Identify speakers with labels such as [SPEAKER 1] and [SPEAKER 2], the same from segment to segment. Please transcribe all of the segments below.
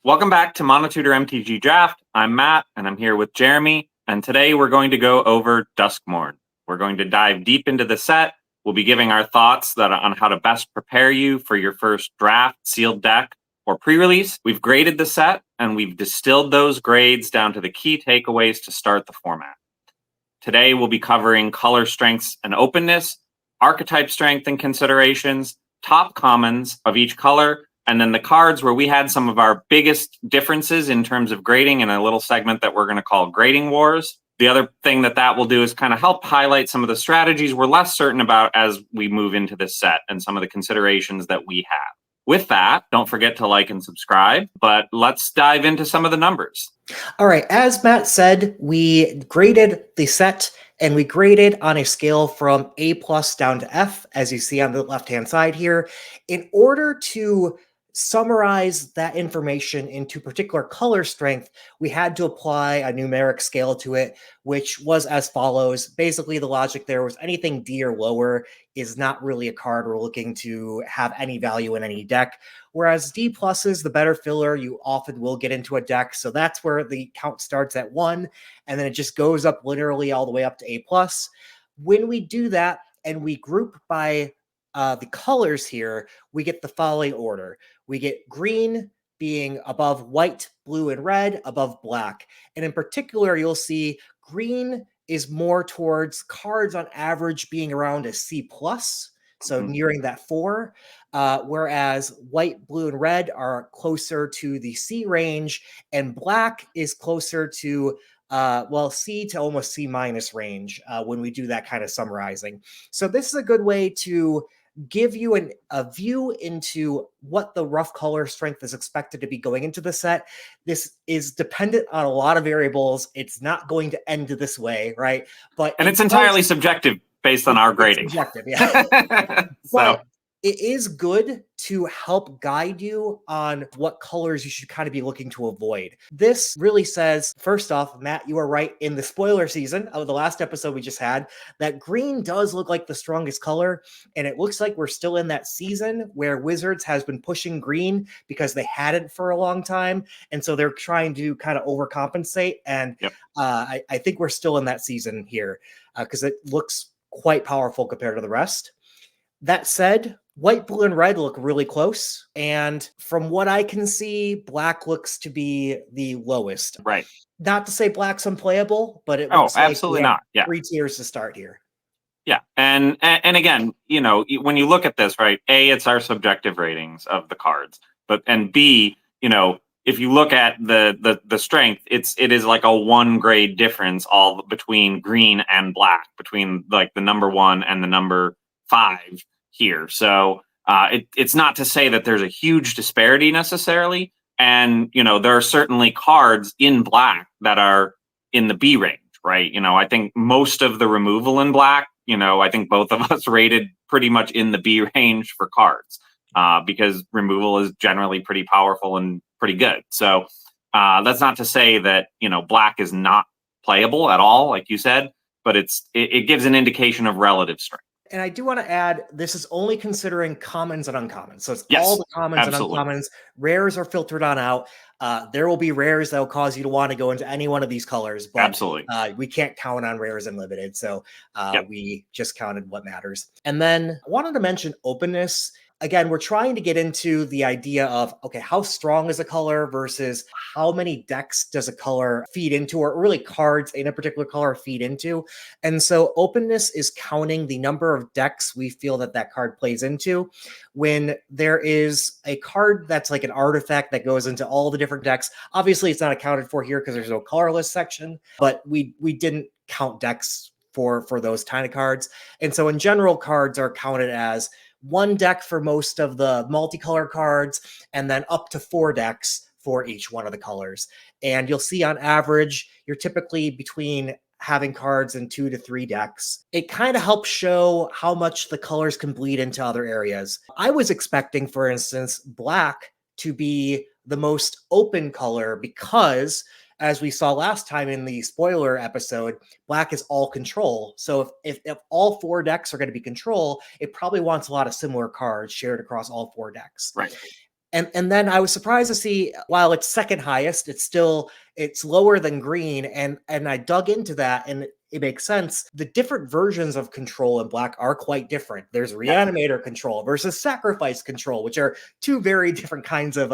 [SPEAKER 1] Welcome back to ManaTutor MTG Draft. I'm Matt, and I'm here with Jeremy, and today we're going to go over Duskmourn. We're going to dive deep into the set. We'll be giving our thoughts on how to best prepare you for your first draft, sealed deck, or pre-release. We've graded the set, and we've distilled those grades down to the key takeaways to start the format. Today we'll be covering color strengths and openness, archetype strength and considerations, top commons of each color, and then the cards where we had some of our biggest differences in terms of grading in a little segment that we're going to call Grading Wars. The other thing that will do is kind of help highlight some of the strategies we're less certain about as we move into this set and some of the considerations that we have. With that, don't forget to like and subscribe, but let's dive into some of the numbers.
[SPEAKER 2] All right, as Matt said, we graded the set and we graded on a scale from A+ down to F, as you see on the left-hand side here. In order to summarize that information into particular color strength, we had to apply a numeric scale to it, which was as follows. Basically, the logic there was anything D or lower is not really a card we're looking to have any value in any deck. Whereas D+ is the better filler you often will get into a deck. So that's where the count starts at 1, and then it just goes up literally all the way up to A+. When we do that and we group by the colors here, we get the following order. We get green being above white, blue, and red, above black. And in particular, you'll see green is more towards cards on average being around a C+, so nearing that 4, whereas white, blue, and red are closer to the C range, and black is closer to C to almost C- range when we do that kind of summarizing. So this is a good way to give you a view into what the rough color strength is expected to be going into the set. This is dependent on a lot of variables. It's not going to end this way, right?
[SPEAKER 1] And it's entirely subjective based on our grading.
[SPEAKER 2] Subjective, yeah. But it is good to help guide you on what colors you should kind of be looking to avoid. This really says, first off, Matt, you are right in the spoiler season of the last episode we just had, that green does look like the strongest color. And it looks like we're still in that season where Wizards has been pushing green because they hadn't for a long time. And so they're trying to kind of overcompensate. And I think we're still in that season here because it looks quite powerful compared to the rest. That said, white, blue, and red look really close. And from what I can see, black looks to be the lowest.
[SPEAKER 1] Right.
[SPEAKER 2] Not to say black's unplayable, but it looks
[SPEAKER 1] absolutely
[SPEAKER 2] like
[SPEAKER 1] not.
[SPEAKER 2] 3 tiers to start here.
[SPEAKER 1] Yeah. And again, when you look at this, right, A, it's our subjective ratings of the cards. And B, if you look at the strength, it is like a 1 grade difference all between green and black, between like the number 1 and the number 5 here. So it's not to say that there's a huge disparity necessarily. And, there are certainly cards in black that are in the B range, right? I think most of the removal in black, I think both of us rated pretty much in the B range for cards because removal is generally pretty powerful and pretty good. So that's not to say that, black is not playable at all, like you said, but it gives an indication of relative strength.
[SPEAKER 2] And I do want to add, this is only considering commons and uncommons. So it's all the commons and uncommons. Rares are filtered on out. There will be rares that will cause you to want to go into any one of these colors. But we can't count on rares and limited. So we just counted what matters. And then I wanted to mention openness. Again, we're trying to get into the idea of, okay, how strong is a color versus how many decks does a color feed into, or really cards in a particular color feed into. And so openness is counting the number of decks we feel that card plays into. When there is a card that's like an artifact that goes into all the different decks, obviously it's not accounted for here because there's no colorless section, but we didn't count decks for those kind of cards. And so in general, cards are counted as 1 deck for most of the multicolor cards, and then up to 4 decks for each one of the colors. And you'll see on average, you're typically between having cards in 2 to 3 decks. It kind of helps show how much the colors can bleed into other areas. I was expecting, for instance, black to be the most open color because, as we saw last time in the spoiler episode, black is all control. So if all 4 decks are going to be control, it probably wants a lot of similar cards shared across all 4 decks.
[SPEAKER 1] Right.
[SPEAKER 2] And then I was surprised to see, while it's second highest, it's lower than green. And I dug into that, and it makes sense. The different versions of control in black are quite different. There's reanimator control versus sacrifice control, which are two very different kinds of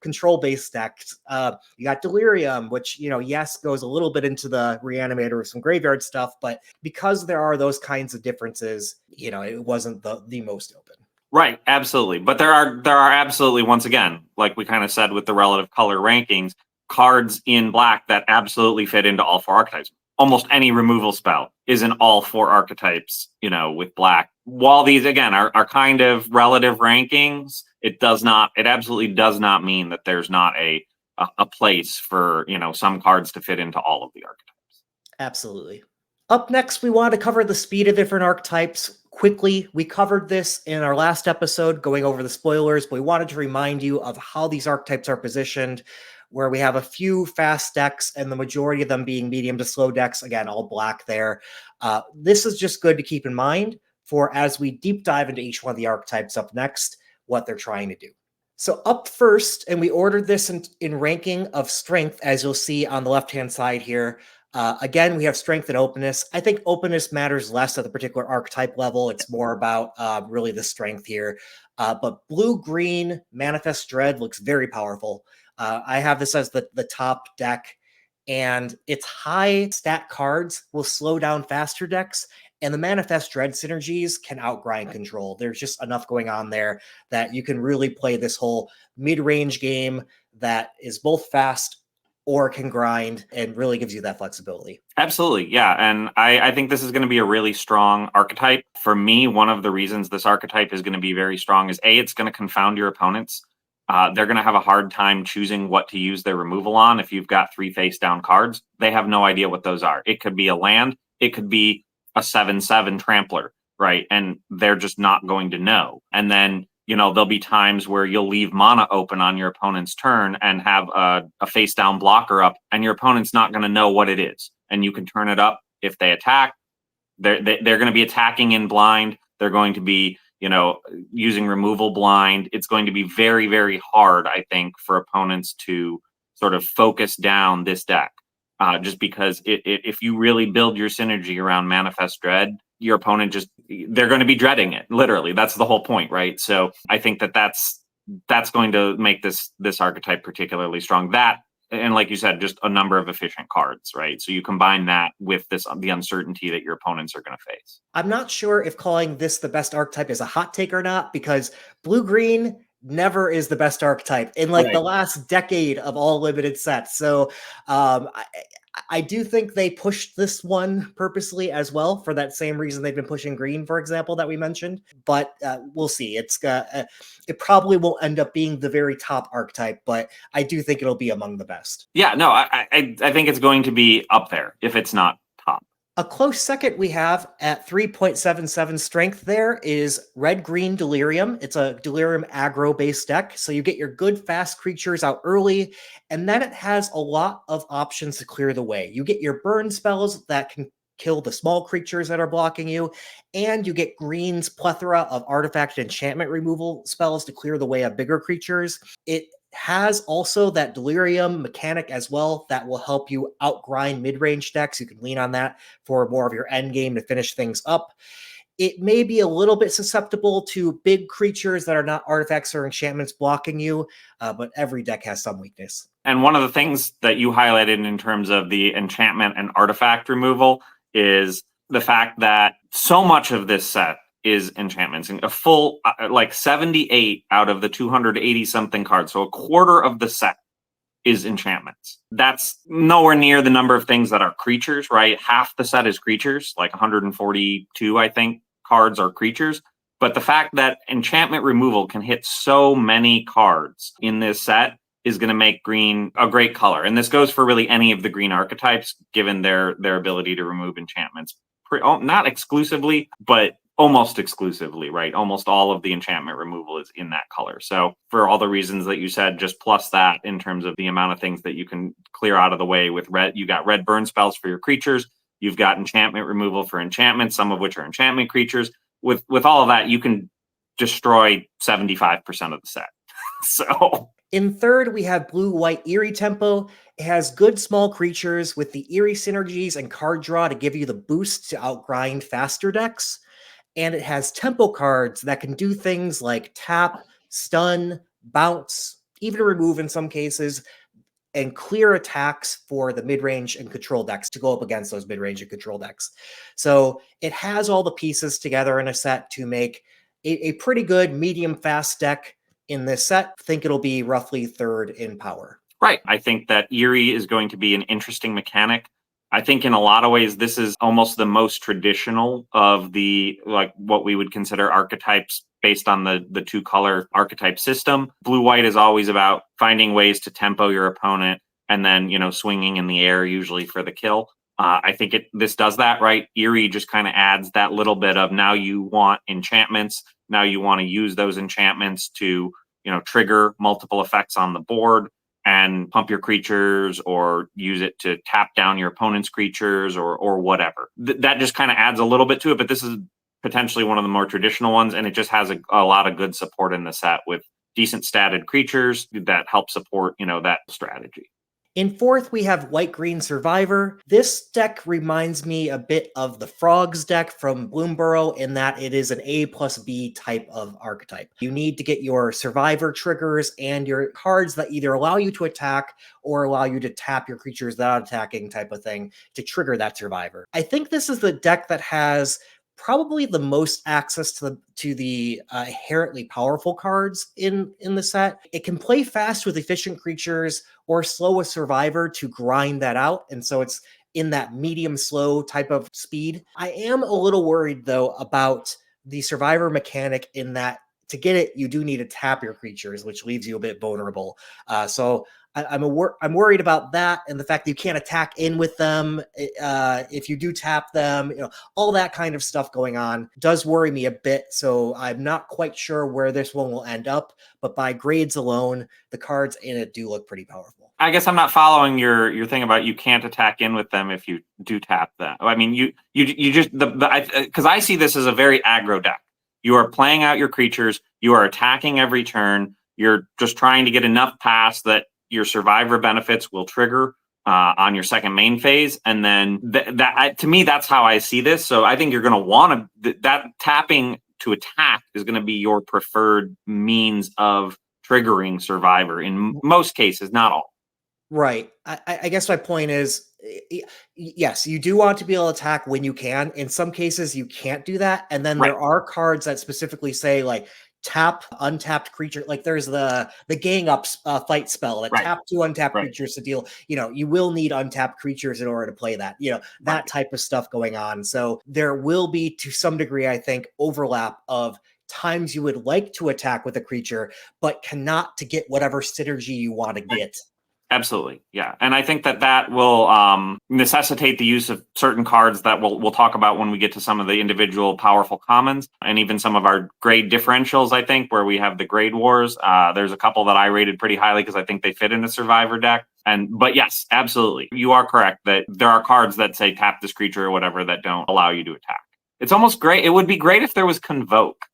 [SPEAKER 2] control based decks. You got delirium, which, yes, goes a little bit into the reanimator with some graveyard stuff, but because there are those kinds of differences, it wasn't the most open.
[SPEAKER 1] Right, absolutely. But there are absolutely, once again, like we kind of said with the relative color rankings, cards in black that absolutely fit into all 4 archetypes. Almost any removal spell is in all 4 archetypes, with black. While these, again, are kind of relative rankings, it absolutely does not mean that there's not a place for, some cards to fit into all of the archetypes.
[SPEAKER 2] Absolutely. Up next, we want to cover the speed of different archetypes quickly. We covered this in our last episode, going over the spoilers, but we wanted to remind you of how these archetypes are positioned, where we have a few fast decks and the majority of them being medium to slow decks. Again, all black there. This is just good to keep in mind for as we deep dive into each one of the archetypes up next, what they're trying to do. So up first, and we ordered this in ranking of strength, as you'll see on the left-hand side here. Again, we have strength and openness. I think openness matters less at the particular archetype level. It's more about really the strength here. But blue-green Manifest Dread looks very powerful. I have this as the top deck, and its high stat cards will slow down faster decks, and the Manifest Dread synergies can outgrind control. There's just enough going on there that you can really play this whole mid-range game that is both fast or can grind, and really gives you that flexibility.
[SPEAKER 1] Absolutely, yeah. And I think this is going to be a really strong archetype. For me, one of the reasons this archetype is going to be very strong is it's going to confound your opponents. They're going to have a hard time choosing what to use their removal on. If you've got 3 face down cards, they have no idea what those are. It could be a land, it could be a 7/7 trampler, right? And they're just not going to know. And then there'll be times where you'll leave mana open on your opponent's turn and have a face down blocker up, and your opponent's not going to know what it is. And you can turn it up if they attack. They're going to be attacking in blind. They're going to be, using removal blind. It's going to be very, very hard, I think, for opponents to sort of focus down this deck. Just because if you really build your synergy around Manifest Dread, your opponent they're going to be dreading it. Literally, that's the whole point, right? So I think that's going to make this archetype particularly strong. That, and like you said, just a number of efficient cards, right? So you combine that with the uncertainty that your opponents are going to face.
[SPEAKER 2] I'm not sure if calling this the best archetype is a hot take or not, because blue-green never is the best archetype in the last decade of all limited sets. So I do think they pushed this one purposely as well, for that same reason they've been pushing green, for example, that we mentioned. But we'll see. It probably won't end up being the very top archetype, but I do think it'll be among the best.
[SPEAKER 1] Yeah, no, I think it's going to be up there if it's not top.
[SPEAKER 2] A close second we have at 3.77 strength there is red-green Delirium. It's a Delirium aggro-based deck, so you get your good fast creatures out early, and then it has a lot of options to clear the way. You get your burn spells that can kill the small creatures that are blocking you, and you get green's plethora of artifact and enchantment removal spells to clear the way of bigger creatures. It has also that Delirium mechanic as well that will help you outgrind mid-range decks. You can lean on that for more of your end game to finish things up. It may be a little bit susceptible to big creatures that are not artifacts or enchantments blocking you, but every deck has some weakness.
[SPEAKER 1] And one of the things that you highlighted in terms of the enchantment and artifact removal is the fact that so much of this set is enchantments, and a full 78 out of the 280 something cards, so a quarter of the set is enchantments. That's nowhere near the number of things that are creatures, right? Half the set is creatures, like 142, I think, cards are creatures. But the fact that enchantment removal can hit so many cards in this set is going to make green a great color. And this goes for really any of the green archetypes, given their ability to remove enchantments. Not exclusively, but almost exclusively, right? Almost all of the enchantment removal is in that color. So for all the reasons that you said, just plus that in terms of the amount of things that you can clear out of the way with red. You got red burn spells for your creatures. You've got enchantment removal for enchantments, some of which are enchantment creatures. With all of that, you can destroy 75% of the set. So
[SPEAKER 2] in third, we have blue-white Eerie Tempo. It has good small creatures with the Eerie synergies and card draw to give you the boost to outgrind faster decks. And it has tempo cards that can do things like tap, stun, bounce, even remove in some cases, and clear attacks for the mid-range and control decks to go up against those mid-range and control decks. So it has all the pieces together in a set to make a pretty good medium fast deck in this set. I think it'll be roughly third in power.
[SPEAKER 1] right. I think that Eerie is going to be an interesting mechanic. I think in a lot of ways, this is almost the most traditional of the, like, what we would consider archetypes based on the two color archetype system. Blue white is always about finding ways to tempo your opponent and then, swinging in the air, usually for the kill. I think this does that, right? Eerie just kind of adds that little bit of, now you want enchantments. Now you want to use those enchantments to, trigger multiple effects on the board and pump your creatures, or use it to tap down your opponent's creatures, or whatever. That just kind of adds a little bit to it, but this is potentially one of the more traditional ones, and it just has a lot of good support in the set with decent statted creatures that help support, that strategy.
[SPEAKER 2] In fourth, we have White-Green Survivor. This deck reminds me a bit of the Frogs deck from Bloomborough in that it is an A+B type of archetype. You need to get your Survivor triggers and your cards that either allow you to attack or allow you to tap your creatures without attacking type of thing to trigger that Survivor. I think this is the deck that has probably the most access to the inherently powerful cards in the set. It can play fast with efficient creatures or slow a Survivor to grind that out, and so it's in that medium slow type of speed. I am a little worried though about the Survivor mechanic in that to get it, you do need to tap your creatures, which leaves you a bit vulnerable. So I'm worried about that, and the fact that you can't attack in with them if you do tap them. All that kind of stuff going on does worry me a bit. So I'm not quite sure where this one will end up, but by grades alone, the cards in it do look pretty powerful.
[SPEAKER 1] I guess I'm not following your thing about you can't attack in with them if you do tap them. I mean, you just because I see this as a very aggro deck. You are playing out your creatures. You are attacking every turn. You're just trying to get enough pass that your Survivor benefits will trigger on your second main phase, and then to me, that's how I see this. So I think you're going to want to that tapping to attack is going to be your preferred means of triggering Survivor in most cases, not all.
[SPEAKER 2] Right. I guess my point is, yes, you do want to be able to attack when you can. In some cases, you can't do that. And then there are cards that specifically say, like, tap untapped creature. Like there's the gang up fight spell that tap 2 untapped creatures to deal. You will need untapped creatures in order to play that. That type of stuff going on. So there will be, to some degree, I think, overlap of times you would like to attack with a creature, but cannot to get whatever synergy you want to get.
[SPEAKER 1] Absolutely. Yeah. And I think that will necessitate the use of certain cards that we'll talk about when we get to some of the individual powerful commons, and even some of our grade differentials, I think, where we have the grade wars. There's a couple that I rated pretty highly because I think they fit in a Survivor deck. But yes, absolutely. You are correct that there are cards that say tap this creature or whatever that don't allow you to attack. It's almost great. It would be great if there was Convoke.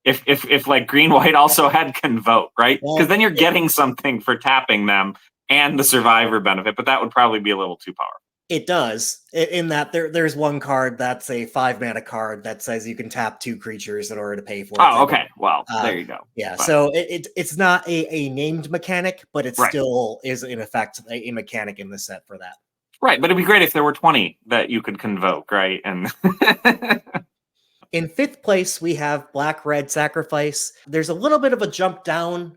[SPEAKER 1] If like green white also had Convoke, right? Because then you're getting something for tapping them and the Survivor benefit, but that would probably be a little too powerful.
[SPEAKER 2] It does, in that there's one card that's a 5-mana card that says you can tap 2 creatures in order to pay for it.
[SPEAKER 1] Oh, okay. Well, there you go.
[SPEAKER 2] Yeah, but so it's not a named mechanic, but it still is in effect a mechanic in the set for that.
[SPEAKER 1] Right, but it'd be great if there were 20 that you could Convoke, right? And
[SPEAKER 2] in 5th place, we have Black-Red Sacrifice. There's a little bit of a jump down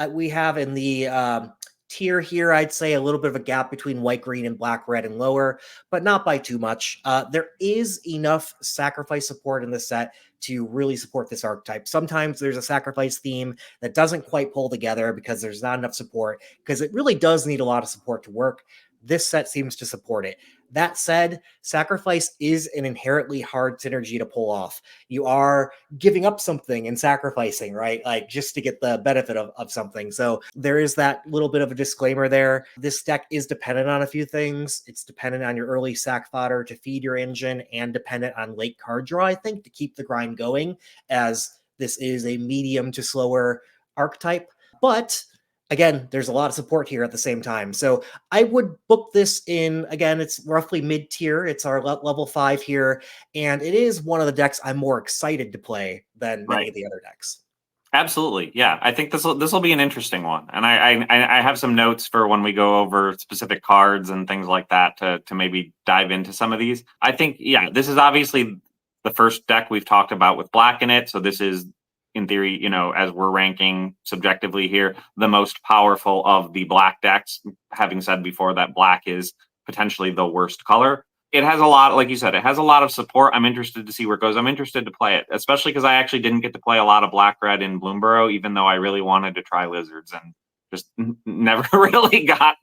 [SPEAKER 2] we have in the tier here. I'd say a little bit of a gap between white-green and black-red and lower, but not by too much. There is enough sacrifice support in the set to really support this archetype. Sometimes there's a sacrifice theme that doesn't quite pull together because there's not enough support, because it really does need a lot of support to work. This set seems to support it. That said, sacrifice is an inherently hard synergy to pull off. You are giving up something and sacrificing, right? Like just to get the benefit of something. So there is that little bit of a disclaimer there. This deck is dependent on a few things. It's dependent on your early sack fodder to feed your engine, and dependent on late card draw, I think, to keep the grind going, as this is a medium to slower archetype. But again, there's a lot of support here at the same time. So I would book this in, again, it's roughly mid-tier. It's our level 5 here. And it is one of the decks I'm more excited to play than many of the other decks.
[SPEAKER 1] Absolutely. Yeah. I think this will be an interesting one. And I have some notes for when we go over specific cards and things like that to maybe dive into some of these. I think, yeah, this is obviously the first deck we've talked about with black in it. So this is, in theory, as we're ranking subjectively here, the most powerful of the black decks, having said before that black is potentially the worst color. It has a lot, like you said, it has a lot of support. I'm interested to see where it goes. I'm interested to play it, especially because I actually didn't get to play a lot of black red in Bloomburrow, even though I really wanted to try lizards and just never really got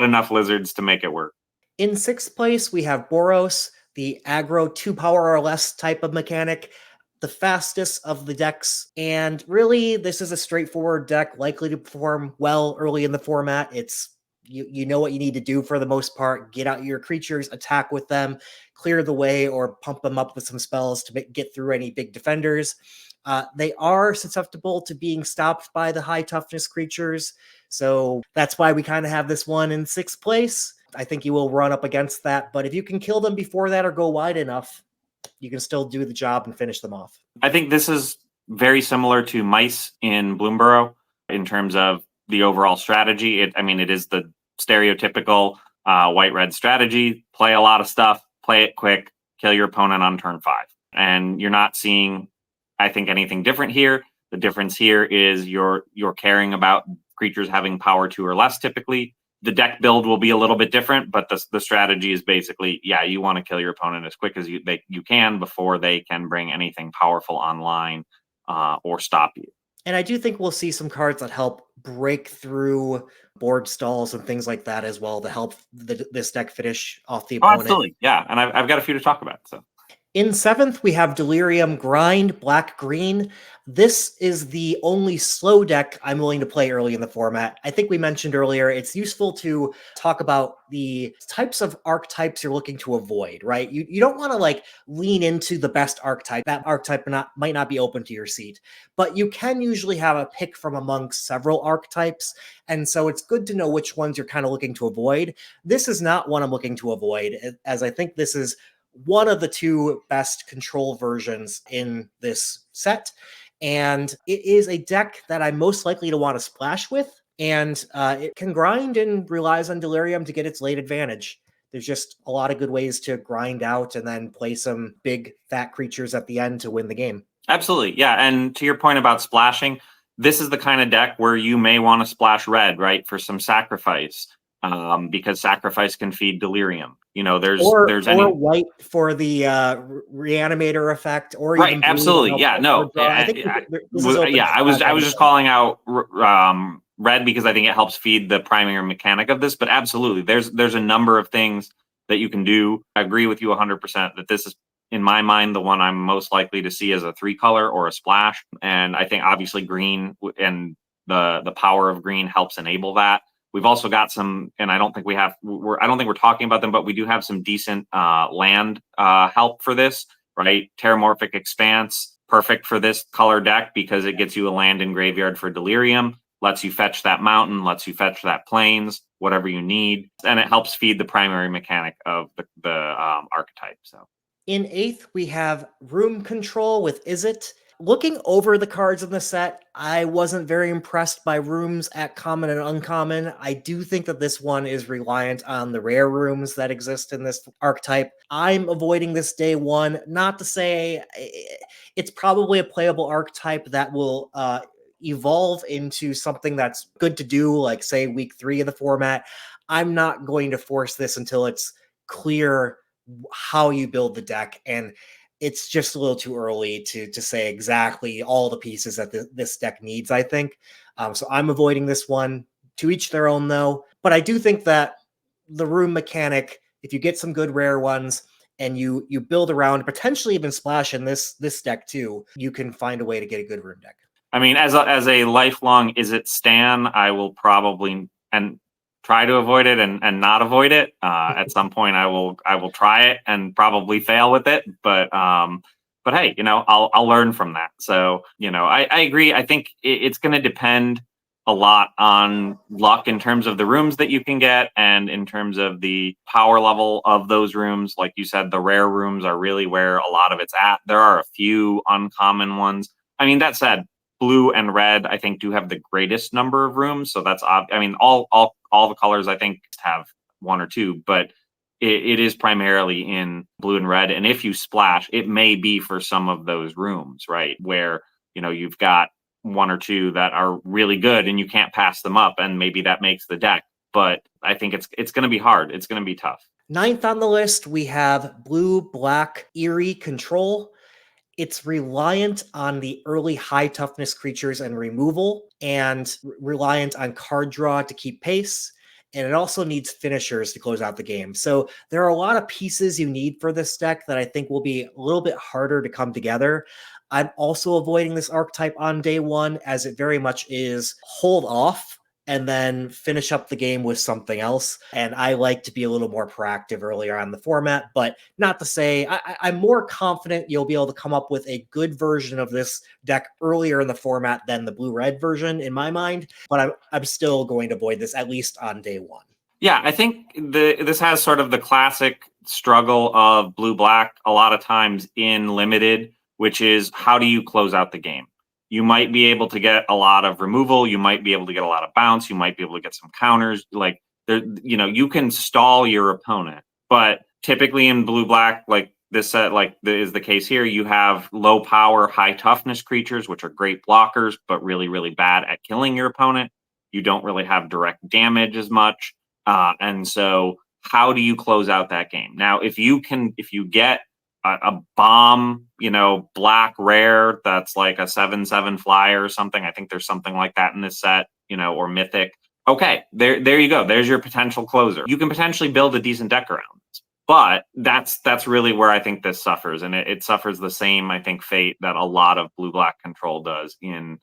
[SPEAKER 1] enough lizards to make it work.
[SPEAKER 2] In 6th place, we have Boros, the aggro 2 power or less type of mechanic, the fastest of the decks. And really, this is a straightforward deck, likely to perform well early in the format. It's you know what you need to do for the most part. Get out your creatures, attack with them, clear the way, or pump them up with some spells to get through any big defenders. They are susceptible to being stopped by the high toughness creatures. So that's why we kind of have this one in 6th place. I think you will run up against that. But if you can kill them before that or go wide enough, you can still do the job and finish them off.
[SPEAKER 1] I think this is very similar to Mice in Bloomburrow in terms of the overall strategy. It is the stereotypical white-red strategy. Play a lot of stuff, play it quick, kill your opponent on turn 5. And you're not seeing, I think, anything different here. The difference here is you're caring about creatures having power 2 or less typically. The deck build will be a little bit different, but the strategy is basically, yeah, you want to kill your opponent as quick as you can before they can bring anything powerful online or stop you.
[SPEAKER 2] And I do think we'll see some cards that help break through board stalls and things like that as well to help this deck finish off the opponent.
[SPEAKER 1] Absolutely, yeah, and I've got a few to talk about. So.
[SPEAKER 2] In 7th, we have Delirium Grind, black-green. This is the only slow deck I'm willing to play early in the format. I think we mentioned earlier, it's useful to talk about the types of archetypes you're looking to avoid, right? You don't want to lean into the best archetype. That archetype might not be open to your seat, but you can usually have a pick from amongst several archetypes. And so it's good to know which ones you're kind of looking to avoid. This is not one I'm looking to avoid, as I think this is one of the 2 best control versions in this set. And it is a deck that I'm most likely to want to splash with. And it can grind and relies on Delirium to get its late advantage. There's just a lot of good ways to grind out and then play some big fat creatures at the end to win the game.
[SPEAKER 1] Absolutely. Yeah. And to your point about splashing, this is the kind of deck where you may want to splash red, right, for some sacrifice. Because sacrifice can feed Delirium. There's
[SPEAKER 2] white for the reanimator effect, or
[SPEAKER 1] right.
[SPEAKER 2] even
[SPEAKER 1] Absolutely, yeah. No, I was just calling out red because I think it helps feed the primary mechanic of this. But absolutely, there's a number of things that you can do. I agree with you 100% that this is, in my mind, the one I'm most likely to see as a 3-color or a splash. And I think obviously green and the power of green helps enable that. We've also got some, and I don't think we're talking about them, but we do have some decent land help for this, right? Terramorphic Expanse, perfect for this color deck because it gets you a land in graveyard for Delirium, lets you fetch that mountain, lets you fetch that plains, whatever you need, and it helps feed the primary mechanic of the archetype. So,
[SPEAKER 2] in 8th, we have Room Control with Izzet. Looking over the cards in the set, I wasn't very impressed by rooms at common and uncommon. I do think that this one is reliant on the rare rooms that exist in this archetype. I'm avoiding this day 1, not to say it's probably a playable archetype that will evolve into something that's good to do, like say week 3 of the format. I'm not going to force this until it's clear how you build the deck, and it's just a little too early to say exactly all the pieces that this deck needs, I think. So I'm avoiding this one. To each their own, though. But I do think that the room mechanic, if you get some good rare ones and you build around, potentially even splash in this deck too, you can find a way to get a good room deck.
[SPEAKER 1] I mean, as a lifelong Izzet stan, I will probably try to avoid it and not avoid it. At some point, I will try it and probably fail with it. But hey, I'll learn from that. So I agree. I think it's going to depend a lot on luck in terms of the rooms that you can get and in terms of the power level of those rooms. Like you said, the rare rooms are really where a lot of it's at. There are a few uncommon ones. I mean, that said, blue and red, I think, do have the greatest number of rooms. So that's, I mean, all the colors, I think, have one or two, but it is primarily in blue and red. And if you splash, it may be for some of those rooms, right? Where, you know, you've got one or two that are really good and you can't pass them up. And maybe that makes the deck. But I think it's going to be hard. It's going to be tough.
[SPEAKER 2] Ninth on the list, we have blue, black, eerie control. It's reliant on the early high toughness creatures and removal, and reliant on card draw to keep pace. And it also needs finishers to close out the game. So there are a lot of pieces you need for this deck that I think will be a little bit harder to come together. I'm also avoiding this archetype on day one, as it very much is hold off and then finish up the game with something else. And I like to be a little more proactive earlier on the format, but not to say I'm more confident you'll be able to come up with a good version of this deck earlier in the format than the blue-red version in my mind, but I'm still going to avoid this at least on day one.
[SPEAKER 1] Yeah, I think this has sort of the classic struggle of blue-black a lot of times in limited, which is how do you close out the game? You might be able to get a lot of removal. You might be able to get a lot of bounce. You might be able to get some counters. Like there, you know, you can stall your opponent. But typically in blue black, like this set, is the case here, you have low power, high toughness creatures, which are great blockers, but really, really bad at killing your opponent. You don't really have direct damage as much. And so how do you close out that game? Now, if you get a bomb, you know, black rare that's like a 7/7 flyer or something. I think there's something like that in this set, you know, or mythic. Okay, there you go. There's your potential closer. You can potentially build a decent deck around this. But that's really where I think this suffers, and it suffers the same, I think, fate that a lot of blue-black control does in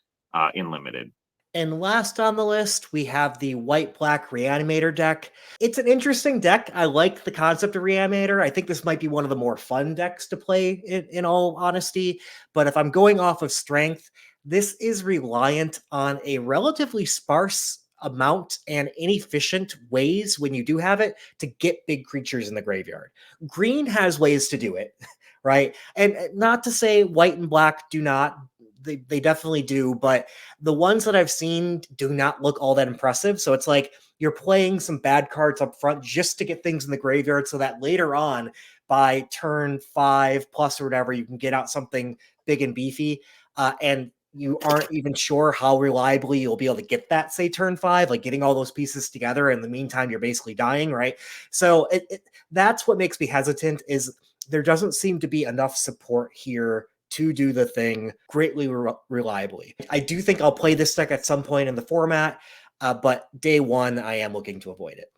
[SPEAKER 1] limited.
[SPEAKER 2] And last on the list, we have the white-black Reanimator deck. It's an interesting deck. I like the concept of Reanimator. I think this might be one of the more fun decks to play, in all honesty. But if I'm going off of strength, this is reliant on a relatively sparse amount and inefficient ways when you do have it to get big creatures in the graveyard. Green has ways to do it, right? And not to say white and black do not. They definitely do, but the ones that I've seen do not look all that impressive. So it's like you're playing some bad cards up front just to get things in the graveyard so that later on by turn 5+ or whatever, you can get out something big and beefy. And you aren't even sure how reliably you'll be able to get that, say, turn 5, like getting all those pieces together. In the meantime, you're basically dying, right? So that's what makes me hesitant, is there doesn't seem to be enough support here to do the thing greatly reliably. I do think I'll play this deck at some point in the format, but day one, I am looking to avoid it.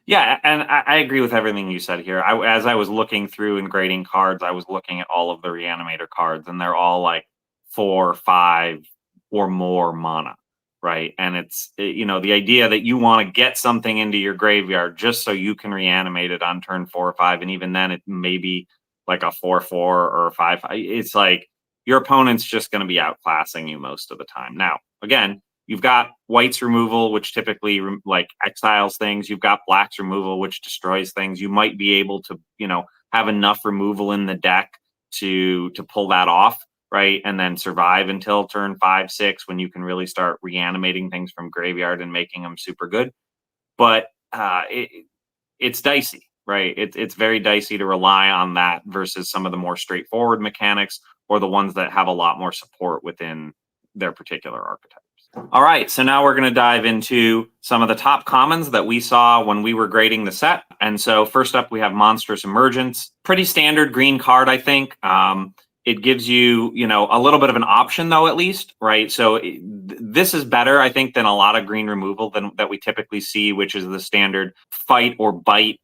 [SPEAKER 1] Yeah, and I agree with everything you said here. As I was looking through and grading cards, I was looking at all of the Reanimator cards, and they're all like 4, 5, or more mana, right? And it's, you know, the idea that you want to get something into your graveyard just so you can reanimate it on turn 4 or 5, and even then it may be like a 4/4 or a 5/5. It's like your opponent's just going to be outclassing you most of the time. Now, again, you've got white's removal, which typically like exiles things. You've got black's removal, which destroys things. You might be able to, you know, have enough removal in the deck to pull that off, right? And then survive until turn 5, 6, when you can really start reanimating things from graveyard and making them super good. But it's dicey. Right. It's very dicey to rely on that versus some of the more straightforward mechanics or the ones that have a lot more support within their particular archetypes. All right. So now we're going to dive into some of the top commons that we saw when we were grading the set. And so first up, we have Monstrous Emergence. Pretty standard green card, I think. It gives you, you know, a little bit of an option, though, at least. Right. So this is better, I think, than a lot of green removal that we typically see, which is the standard fight or bite.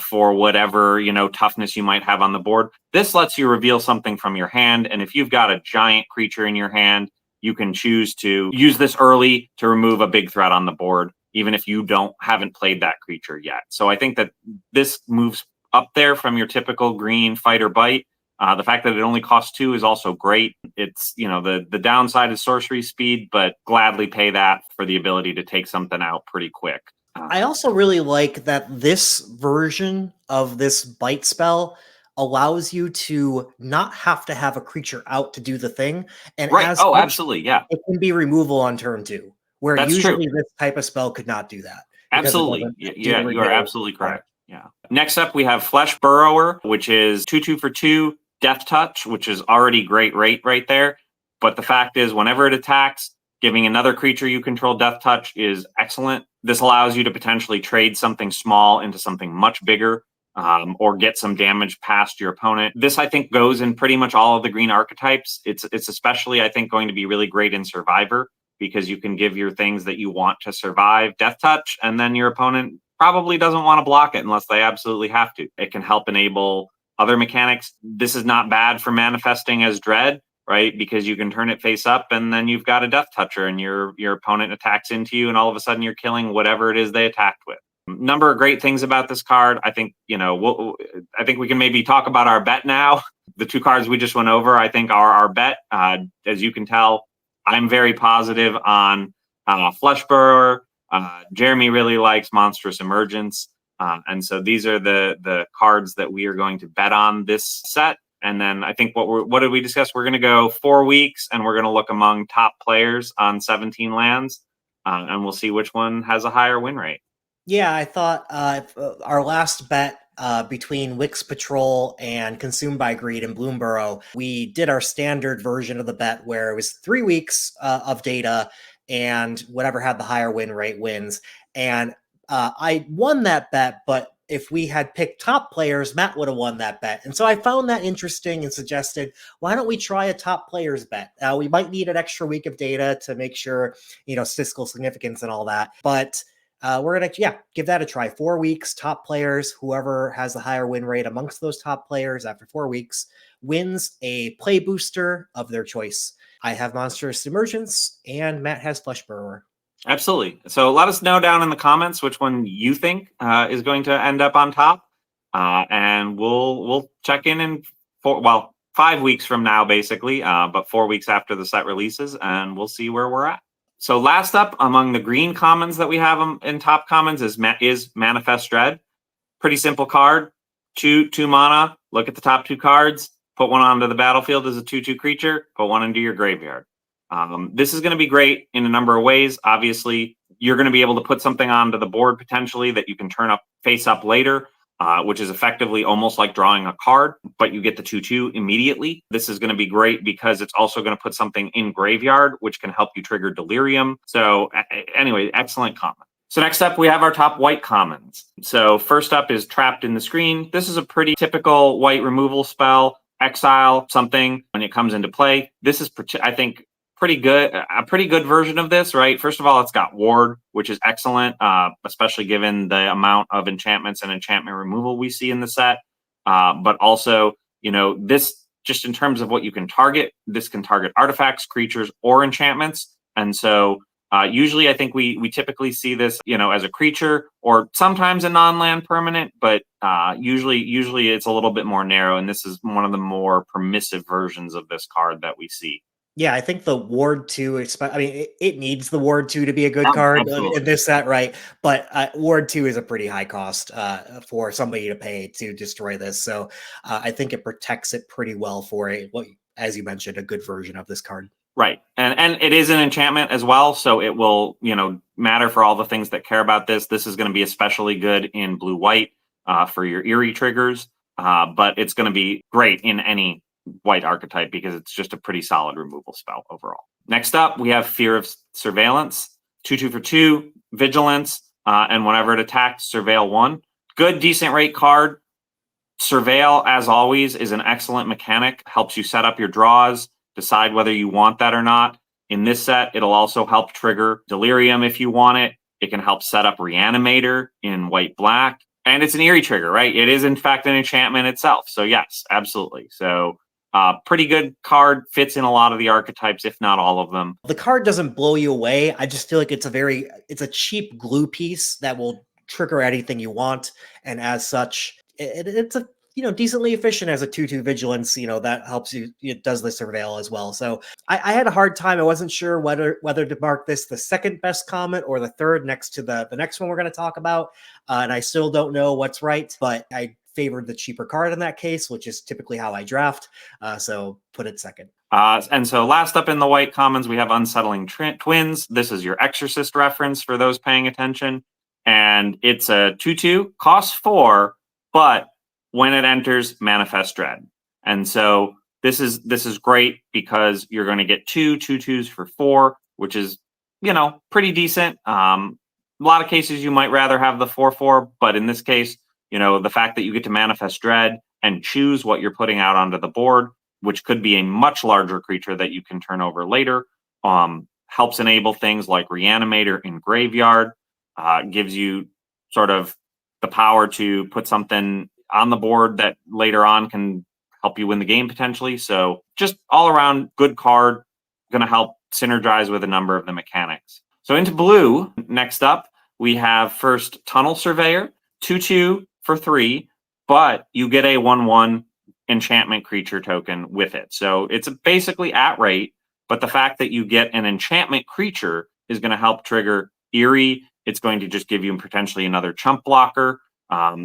[SPEAKER 1] For whatever, you know, toughness you might have on the board. This lets you reveal something from your hand. And if you've got a giant creature in your hand, you can choose to use this early to remove a big threat on the board, even if you haven't played that creature yet. So I think that this moves up there from your typical green fight or bite. The fact that it only costs 2 is also great. It's, the downside is sorcery speed, but gladly pay that for the ability to take something out pretty quick.
[SPEAKER 2] I also really like that this version of this bite spell allows you to not have to have a creature out to do the thing. And
[SPEAKER 1] Right.
[SPEAKER 2] as
[SPEAKER 1] Oh,
[SPEAKER 2] such,
[SPEAKER 1] absolutely. Yeah.
[SPEAKER 2] it can be removal on turn 2, where
[SPEAKER 1] That's true.
[SPEAKER 2] usually this type of spell could not do that. Because
[SPEAKER 1] Absolutely.
[SPEAKER 2] it doesn't do
[SPEAKER 1] Yeah,
[SPEAKER 2] the
[SPEAKER 1] you are
[SPEAKER 2] removal
[SPEAKER 1] absolutely
[SPEAKER 2] on it.
[SPEAKER 1] correct. Yeah. Next up, we have Flesh Burrower, which is 2/2 for 2, Death Touch, which is already great rate right there. But the fact is, whenever it attacks, giving another creature you control Death Touch is excellent. This allows you to potentially trade something small into something much bigger, or get some damage past your opponent. This, I think, goes in pretty much all of the green archetypes. It's especially, I think, going to be really great in Survivor, because you can give your things that you want to survive Death Touch, and then your opponent probably doesn't want to block it unless they absolutely have to. It can help enable other mechanics. This is not bad for manifesting as Dread, right? Because you can turn it face up, and then you've got a Death Toucher, and your opponent attacks into you, and all of a sudden you're killing whatever it is they attacked with. Number of great things about this card. I think, I think we can maybe talk about our bet now. The 2 cards we just went over, I think, are our bet. As you can tell, I'm very positive on Flesh Burrower. Jeremy really likes Monstrous Emergence. And so these are the cards that we are going to bet on this set. And then I think what did we discuss? We're going to go 4 weeks, and we're going to look among top players on 17 lands, and we'll see which one has a higher win rate.
[SPEAKER 2] Yeah, I thought our last bet between Wix Patrol and Consumed by Greed and Bloomburrow, we did our standard version of the bet where it was 3 weeks of data, and whatever had the higher win rate wins. And I won that bet, but if we had picked top players, Matt would have won that bet. And so I found that interesting and suggested, why don't we try a top players bet? We might need an extra week of data to make sure, statistical significance and all that. But we're going to, give that a try. 4 weeks, top players, whoever has the higher win rate amongst those top players after 4 weeks wins a play booster of their choice. I have Monstrous Emergence, and Matt has Flesh Burrower.
[SPEAKER 1] Absolutely. So let us know down in the comments which one you think is going to end up on top, and we'll check in 5 weeks from now, basically, but 4 weeks after the set releases, and we'll see where we're at. So last up among the green commons that we have in top commons is Manifest Dread. Pretty simple card. 2 mana. Look at the top 2 cards. Put one onto the battlefield as a 2/2 creature. Put one into your graveyard. This is going to be great in a number of ways. Obviously, you're going to be able to put something onto the board potentially that you can turn up face up later, which is effectively almost like drawing a card, but you get the 2/2 immediately. This is going to be great because it's also going to put something in graveyard, which can help you trigger Delirium. So anyway, excellent comment. So next up, we have our top white commons. So first up is Trapped in the Screen. This is a pretty typical white removal spell. Exile something when it comes into play. This is, I think, a pretty good version of this, right? First of all, it's got Ward, which is excellent, especially given the amount of enchantments and enchantment removal we see in the set. But also, this, just in terms of what you can target, this can target artifacts, creatures, or enchantments. And so usually I think we typically see this, as a creature or sometimes a non-land permanent, but usually it's a little bit more narrow. And this is one of the more permissive versions of this card that we see.
[SPEAKER 2] Yeah, I think the Ward 2, it needs the Ward 2 to be a good card in this set, right? But Ward 2 is a pretty high cost for somebody to pay to destroy this. So I think it protects it pretty well for as you mentioned, a good version of this card.
[SPEAKER 1] Right. And it is an enchantment as well. So it will, matter for all the things that care about this. This is going to be especially good in blue-white for your Eerie triggers. But it's going to be great in any white archetype because it's just a pretty solid removal spell overall. Next up, we have Fear of Surveillance. 2/2 for 2, Vigilance, and whenever it attacks, Surveil 1. Good, decent rate card. Surveil, as always, is an excellent mechanic. Helps you set up your draws, decide whether you want that or not. In this set, it'll also help trigger Delirium if you want it. It can help set up Reanimator in white-black. And it's an Eerie trigger, right? It is, in fact, an enchantment itself. So yes, absolutely. So pretty good card, fits in a lot of the archetypes, if not all of them.
[SPEAKER 2] The card doesn't blow you away. I just feel like it's a cheap glue piece that will trigger anything you want. And as such, it's a decently efficient as a 2/2 vigilance. That helps you. It does the surveil as well. So I had a hard time. I wasn't sure whether to mark this the second best comment or the third next to the next one we're going to talk about. And I still don't know what's right, but I favored the cheaper card in that case, which is typically how I draft. So put it second.
[SPEAKER 1] And so last up in the white commons, we have Unsettling Twins. This is your Exorcist reference for those paying attention. And it's a 2/2, costs 4, but when it enters, Manifest Dread. And so this is great because you're going to get 2/2s for 4, which is, pretty decent. A lot of cases you might rather have the 4/4, but in this case, the fact that you get to Manifest Dread and choose what you're putting out onto the board, which could be a much larger creature that you can turn over later, helps enable things like Reanimator in Graveyard, gives you sort of the power to put something on the board that later on can help you win the game potentially. So just all around good card, going to help synergize with a number of the mechanics. So into blue, next up, we have first Tunnel Surveyor, 2/2 for 3, but you get a 1/1 enchantment creature token with it. So it's basically at rate, but the fact that you get an enchantment creature is going to help trigger Eerie. It's going to just give you potentially another chump blocker.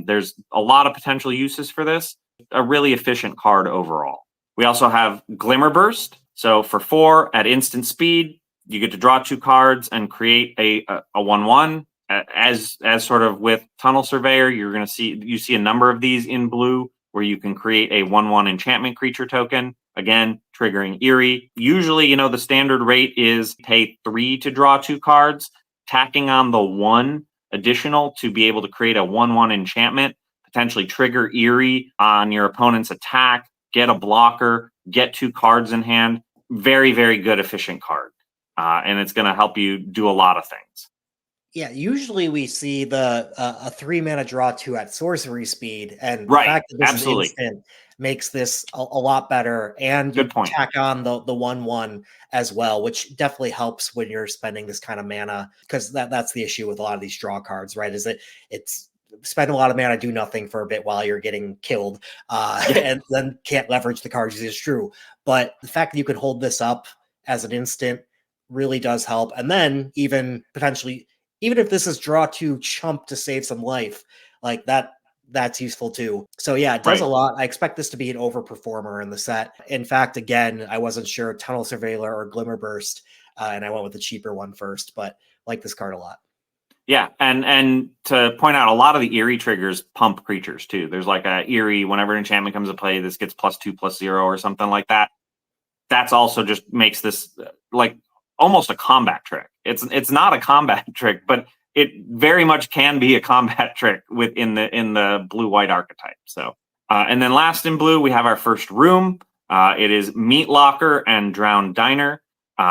[SPEAKER 1] There's a lot of potential uses for this. A really efficient card overall. We also have Glimmer Burst. So for 4 at instant speed, you get to draw 2 cards and create a 1/1. As sort of with Tunnel Surveyor, you see a number of these in blue where you can create a 1/1 enchantment creature token, again, triggering Eerie. Usually, the standard rate is pay 3 to draw 2 cards, tacking on the 1 additional to be able to create a 1/1 enchantment, potentially trigger Eerie on your opponent's attack, get a blocker, get 2 cards in hand. Very, very good, efficient card. And it's going to help you do a lot of things.
[SPEAKER 2] Yeah, usually we see a 3 mana draw 2 at sorcery speed, and the
[SPEAKER 1] Right,
[SPEAKER 2] fact that this
[SPEAKER 1] absolutely.
[SPEAKER 2] is instant makes this a lot better. And you
[SPEAKER 1] Good point.
[SPEAKER 2] tack on the 1/1 as well, which definitely helps when you're spending this kind of mana, because that's the issue with a lot of these draw cards, right? Is that it's spend a lot of mana, do nothing for a bit while you're getting killed, and then can't leverage the cards. Is true, but the fact that you can hold this up as an instant really does help. And then even potentially, even if this is draw 2 chump to save some life, like that's useful too. So yeah, it does a lot. I expect this to be an overperformer in the set. In fact, again, I wasn't sure Tunnel Surveiller or Glimmer Burst, and I went with the cheaper one first, but like this card a lot.
[SPEAKER 1] Yeah, and to point out, a lot of the Eerie triggers pump creatures too. There's like a Eerie, whenever an enchantment comes to play, this gets +2/+0 or something like that. That's also just makes this like almost a combat trick. It's not a combat trick, but it very much can be a combat trick within the blue-white archetype. So, and then last in blue, we have our first room. It is Meat Locker and Drowned Diner.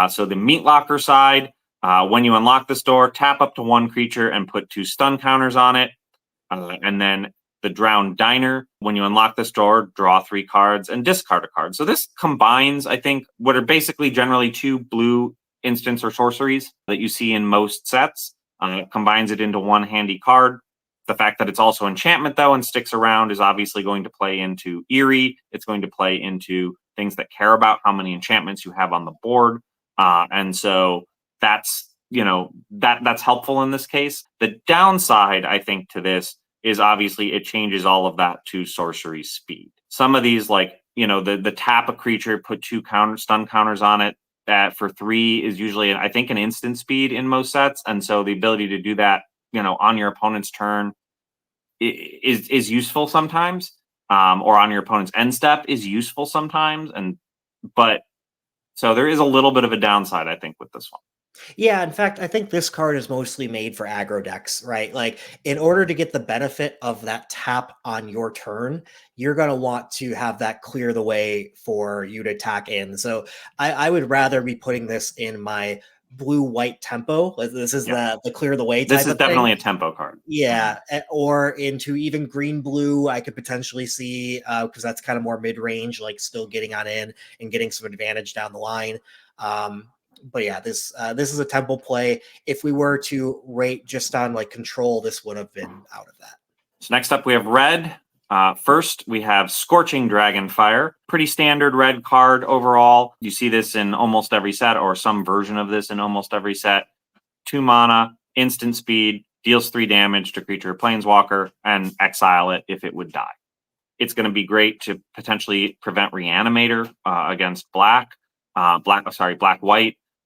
[SPEAKER 1] So the Meat Locker side, when you unlock this door, tap up to 1 creature and put 2 stun counters on it. And then the Drowned Diner, when you unlock this door, draw 3 cards and discard a card. So this combines, I think, what are basically generally 2 blue instants or sorceries that you see in most sets. Combines it into 1 handy card. The fact that it's also enchantment, though, and sticks around is obviously going to play into Eerie. It's going to play into things that care about how many enchantments you have on the board. And so that's, that's helpful in this case. The downside, I think, to this is obviously it changes all of that to sorcery speed. Some of these, like, the tap a creature, put 2 stun counters on it, that for 3 is usually, I think, an instant speed in most sets. And so the ability to do that, on your opponent's turn is useful sometimes, or on your opponent's end step is useful sometimes. But so there is a little bit of a downside, I think, with this one.
[SPEAKER 2] Yeah, in fact, I think this card is mostly made for aggro decks, right? Like, in order to get the benefit of that tap on your turn, you're going to want to have that clear the way for you to attack in. So I would rather be putting this in my blue-white tempo. This is the clear the way type
[SPEAKER 1] This is
[SPEAKER 2] of
[SPEAKER 1] definitely
[SPEAKER 2] thing.
[SPEAKER 1] a tempo card.
[SPEAKER 2] Yeah, or into even green-blue, I could potentially see, because that's kind of more mid-range, like still getting on in and getting some advantage down the line. But yeah, this is a tempo play. If we were to rate just on like control, this would have been out of that.
[SPEAKER 1] So next up, we have red. First, we have Scorching Dragonfire. Pretty standard red card overall. You see this in almost every set, or some version of this in almost every set. 2 mana, instant speed, deals 3 damage to creature or planeswalker, and exile it if it would die. It's going to be great to potentially prevent Reanimator against black-white.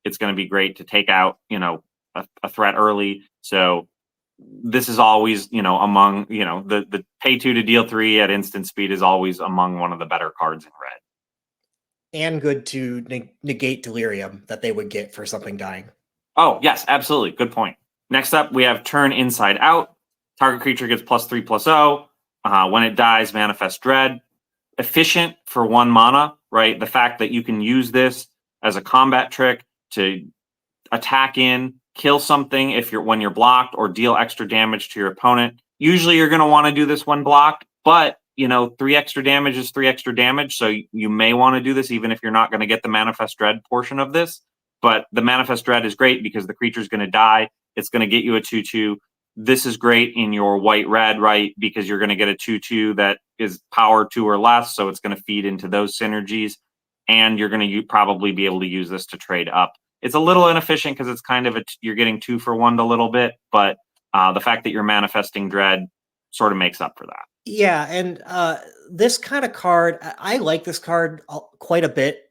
[SPEAKER 1] It's going to be great to take out, a threat early. So this is always, among, the pay 2 to deal 3 at instant speed is always among one of the better cards in red.
[SPEAKER 2] And good to negate delirium that they would get for something dying.
[SPEAKER 1] Oh, yes, absolutely. Good point. Next up, we have Turn Inside Out. Target creature gets +3/+0. When it dies, Manifest Dread. Efficient for 1 mana, right? The fact that you can use this as a combat trick to attack in, kill something when you're blocked, or deal extra damage to your opponent. Usually you're going to want to do this when blocked, but 3 extra damage is 3 extra damage, so you may want to do this even if you're not going to get the Manifest Dread portion of this. But the Manifest Dread is great because the creature's going to die. It's going to get you a 2/2. This is great in your white-red, right? Because you're going to get a 2/2 that is power 2 or less, so it's going to feed into those synergies. And you're going to probably be able to use this to trade up. It's a little inefficient because it's kind of you're getting 2 for 1 a little bit, but the fact that you're manifesting Dread sort of makes up for that.
[SPEAKER 2] Yeah, and this kind of card, I like this card quite a bit.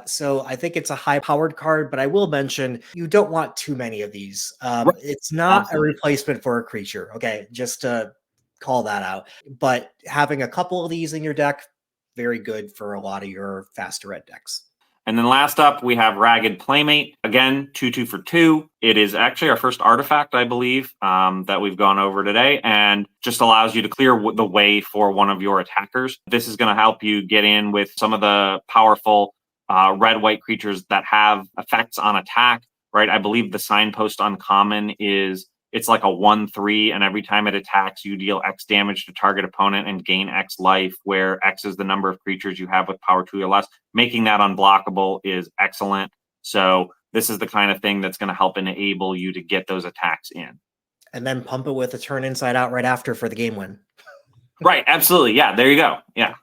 [SPEAKER 2] So I think it's a high-powered card, but I will mention you don't want too many of these.
[SPEAKER 1] Right.
[SPEAKER 2] It's not
[SPEAKER 1] Absolutely.
[SPEAKER 2] a replacement for a creature, okay? Just to call that out. But having a couple of these in your deck, very good for a lot of your faster red decks.
[SPEAKER 1] And then last up, we have Ragged Playmate. Again, 2/2 for 2. It is actually our first artifact, I believe, that we've gone over today, and just allows you to clear the way for one of your attackers. This is going to help you get in with some of the powerful red-white creatures that have effects on attack, right? I believe the Signpost uncommon it's like a 1/3, and every time it attacks, you deal X damage to target opponent and gain X life, where X is the number of creatures you have with power 2 or less. Making that unblockable is excellent. So this is the kind of thing that's going to help enable you to get those attacks in.
[SPEAKER 2] And then pump it with a Turn Inside Out right after for the game win.
[SPEAKER 1] Right, absolutely. Yeah, there you go. Yeah.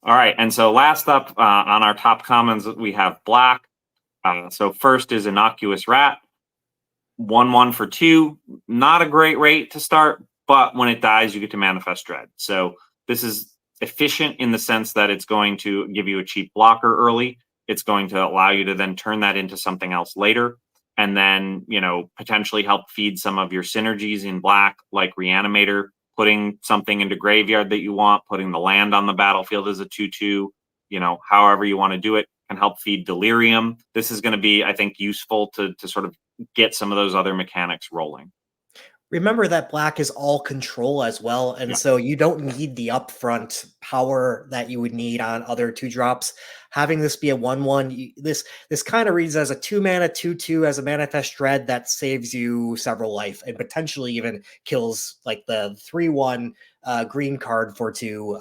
[SPEAKER 1] All right, and so last up on our top commons, we have black. So first is Innocuous Rat. 1/1 for 2, not a great rate to start, but when it dies, you get to Manifest Dread. So this is efficient in the sense that it's going to give you a cheap blocker early. It's going to allow you to then turn that into something else later, and then, potentially help feed some of your synergies in black, like Reanimator, putting something into graveyard that you want, putting the land on the battlefield as a 2/2, however you want to do it, can help feed Delirium. This is going to be, I think, useful to sort of get some of those other mechanics rolling.
[SPEAKER 2] Remember that black is all control as well, and so you don't need the upfront power that you would need on other 2-drops. Having this be a 1/1, this kind of reads as a 2-mana 2/2 as a Manifest Dread that saves you several life and potentially even kills like the 3/1 green card for 2,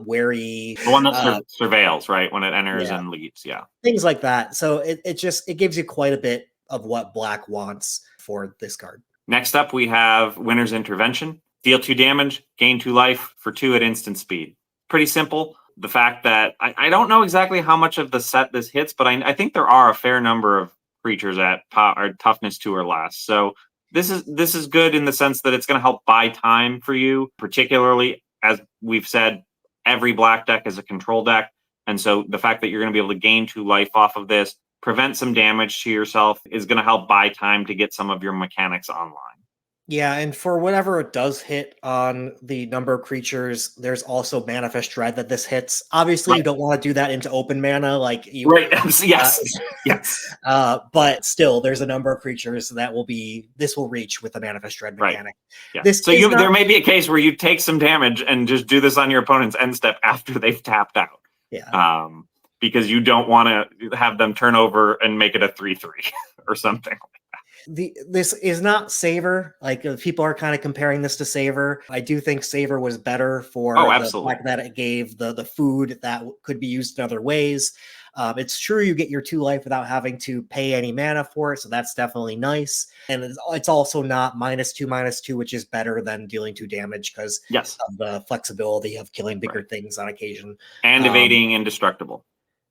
[SPEAKER 2] Wary.
[SPEAKER 1] The one that surveils, right, when it enters and leaves,
[SPEAKER 2] things like that. So it gives you quite a bit of what black wants for this card.
[SPEAKER 1] Next up, we have Winter's Intervention. Deal 2 damage, gain 2 life for 2 at instant speed. Pretty simple. The fact that I don't know exactly how much of the set this hits, but I think there are a fair number of creatures at toughness 2 or less. So this is good in the sense that it's going to help buy time for you, particularly, as we've said, every black deck is a control deck. And so the fact that you're going to be able to gain 2 life off of this, prevent some damage to yourself, is going to help buy time to get some of your mechanics online.
[SPEAKER 2] Yeah, and for whatever it does hit on the number of creatures, there's also Manifest Dread that this hits. Obviously, you don't want to do that into open mana, like you.
[SPEAKER 1] Right. Yes. Yes.
[SPEAKER 2] But still, there's a number of creatures that this will reach with the Manifest Dread mechanic.
[SPEAKER 1] Right. Yeah. There may be a case where you take some damage and just do this on your opponent's end step after they've tapped out.
[SPEAKER 2] Yeah.
[SPEAKER 1] Because you don't want to have them turn over and make it a 3/3 or something.
[SPEAKER 2] This is not Savor. Like, people are kind of comparing this to Savor. I do think Savor was better for the fact that it gave the food that could be used in other ways. It's true you get your 2 life without having to pay any mana for it, so that's definitely nice. And it's also not -2/-2, which is better than dealing 2 damage because
[SPEAKER 1] Yes.
[SPEAKER 2] of the flexibility of killing bigger things on occasion.
[SPEAKER 1] And evading indestructible.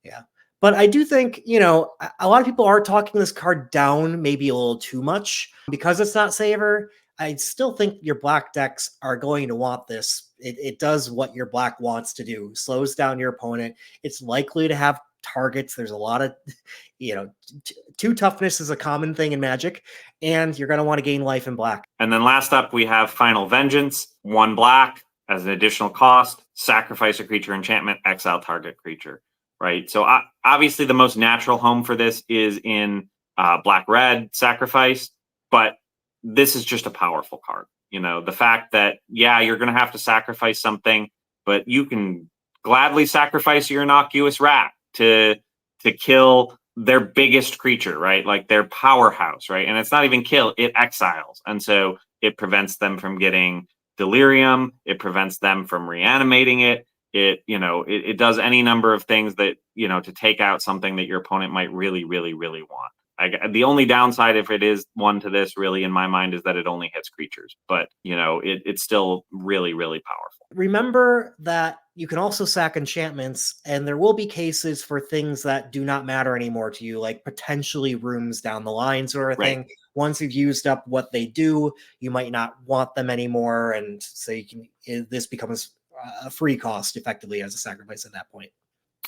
[SPEAKER 2] Yeah. But I do think, a lot of people are talking this card down maybe a little too much because it's not Saver. I still think your black decks are going to want this. It does what your black wants to do, slows down your opponent. It's likely to have targets. There's a lot of, 2 toughness is a common thing in Magic, and you're going to want to gain life in black.
[SPEAKER 1] And then last up, we have Final Vengeance, 1 black as an additional cost, sacrifice a creature enchantment, exile target creature. Right. So obviously the most natural home for this is in black-red sacrifice, but this is just a powerful card. The fact that, you're going to have to sacrifice something, but you can gladly sacrifice your innocuous rat to kill their biggest creature, right? Like their powerhouse, right? And it's not even kill, it exiles. And so it prevents them from getting delirium. It prevents them from reanimating it. It does any number of things that, to take out something that your opponent might really, really, really want. The only downside, if it is one to this, really, in my mind, is that it only hits creatures. But, it's still really, really powerful.
[SPEAKER 2] Remember that you can also sack enchantments, and there will be cases for things that do not matter anymore to you, like potentially rooms down the line sort of thing. Once you've used up what they do, you might not want them anymore. And so this becomes a free cost effectively as a sacrifice at that point.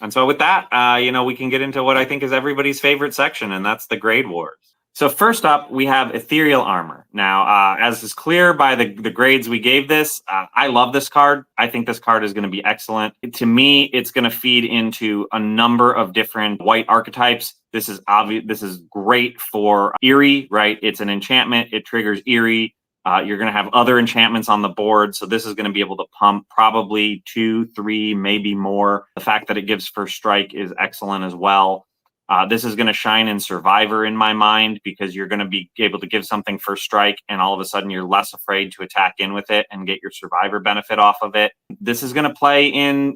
[SPEAKER 1] And so with that, we can get into what I think is everybody's favorite section, and that's the grade wars. So first up, we have Ethereal Armor. Now, as is clear by the grades we gave this, I love this card. I think this card is going to be excellent. To me, it's going to feed into a number of different white archetypes. This is obvious. This is great for Eerie, right? It's an enchantment. It triggers Eerie. You're going to have other enchantments on the board, so this is going to be able to pump probably 2, 3, maybe more. The fact that it gives first strike is excellent as well. This is going to shine in Survivor in my mind because you're going to be able to give something first strike, and all of a sudden you're less afraid to attack in with it and get your Survivor benefit off of it. This is going to play in,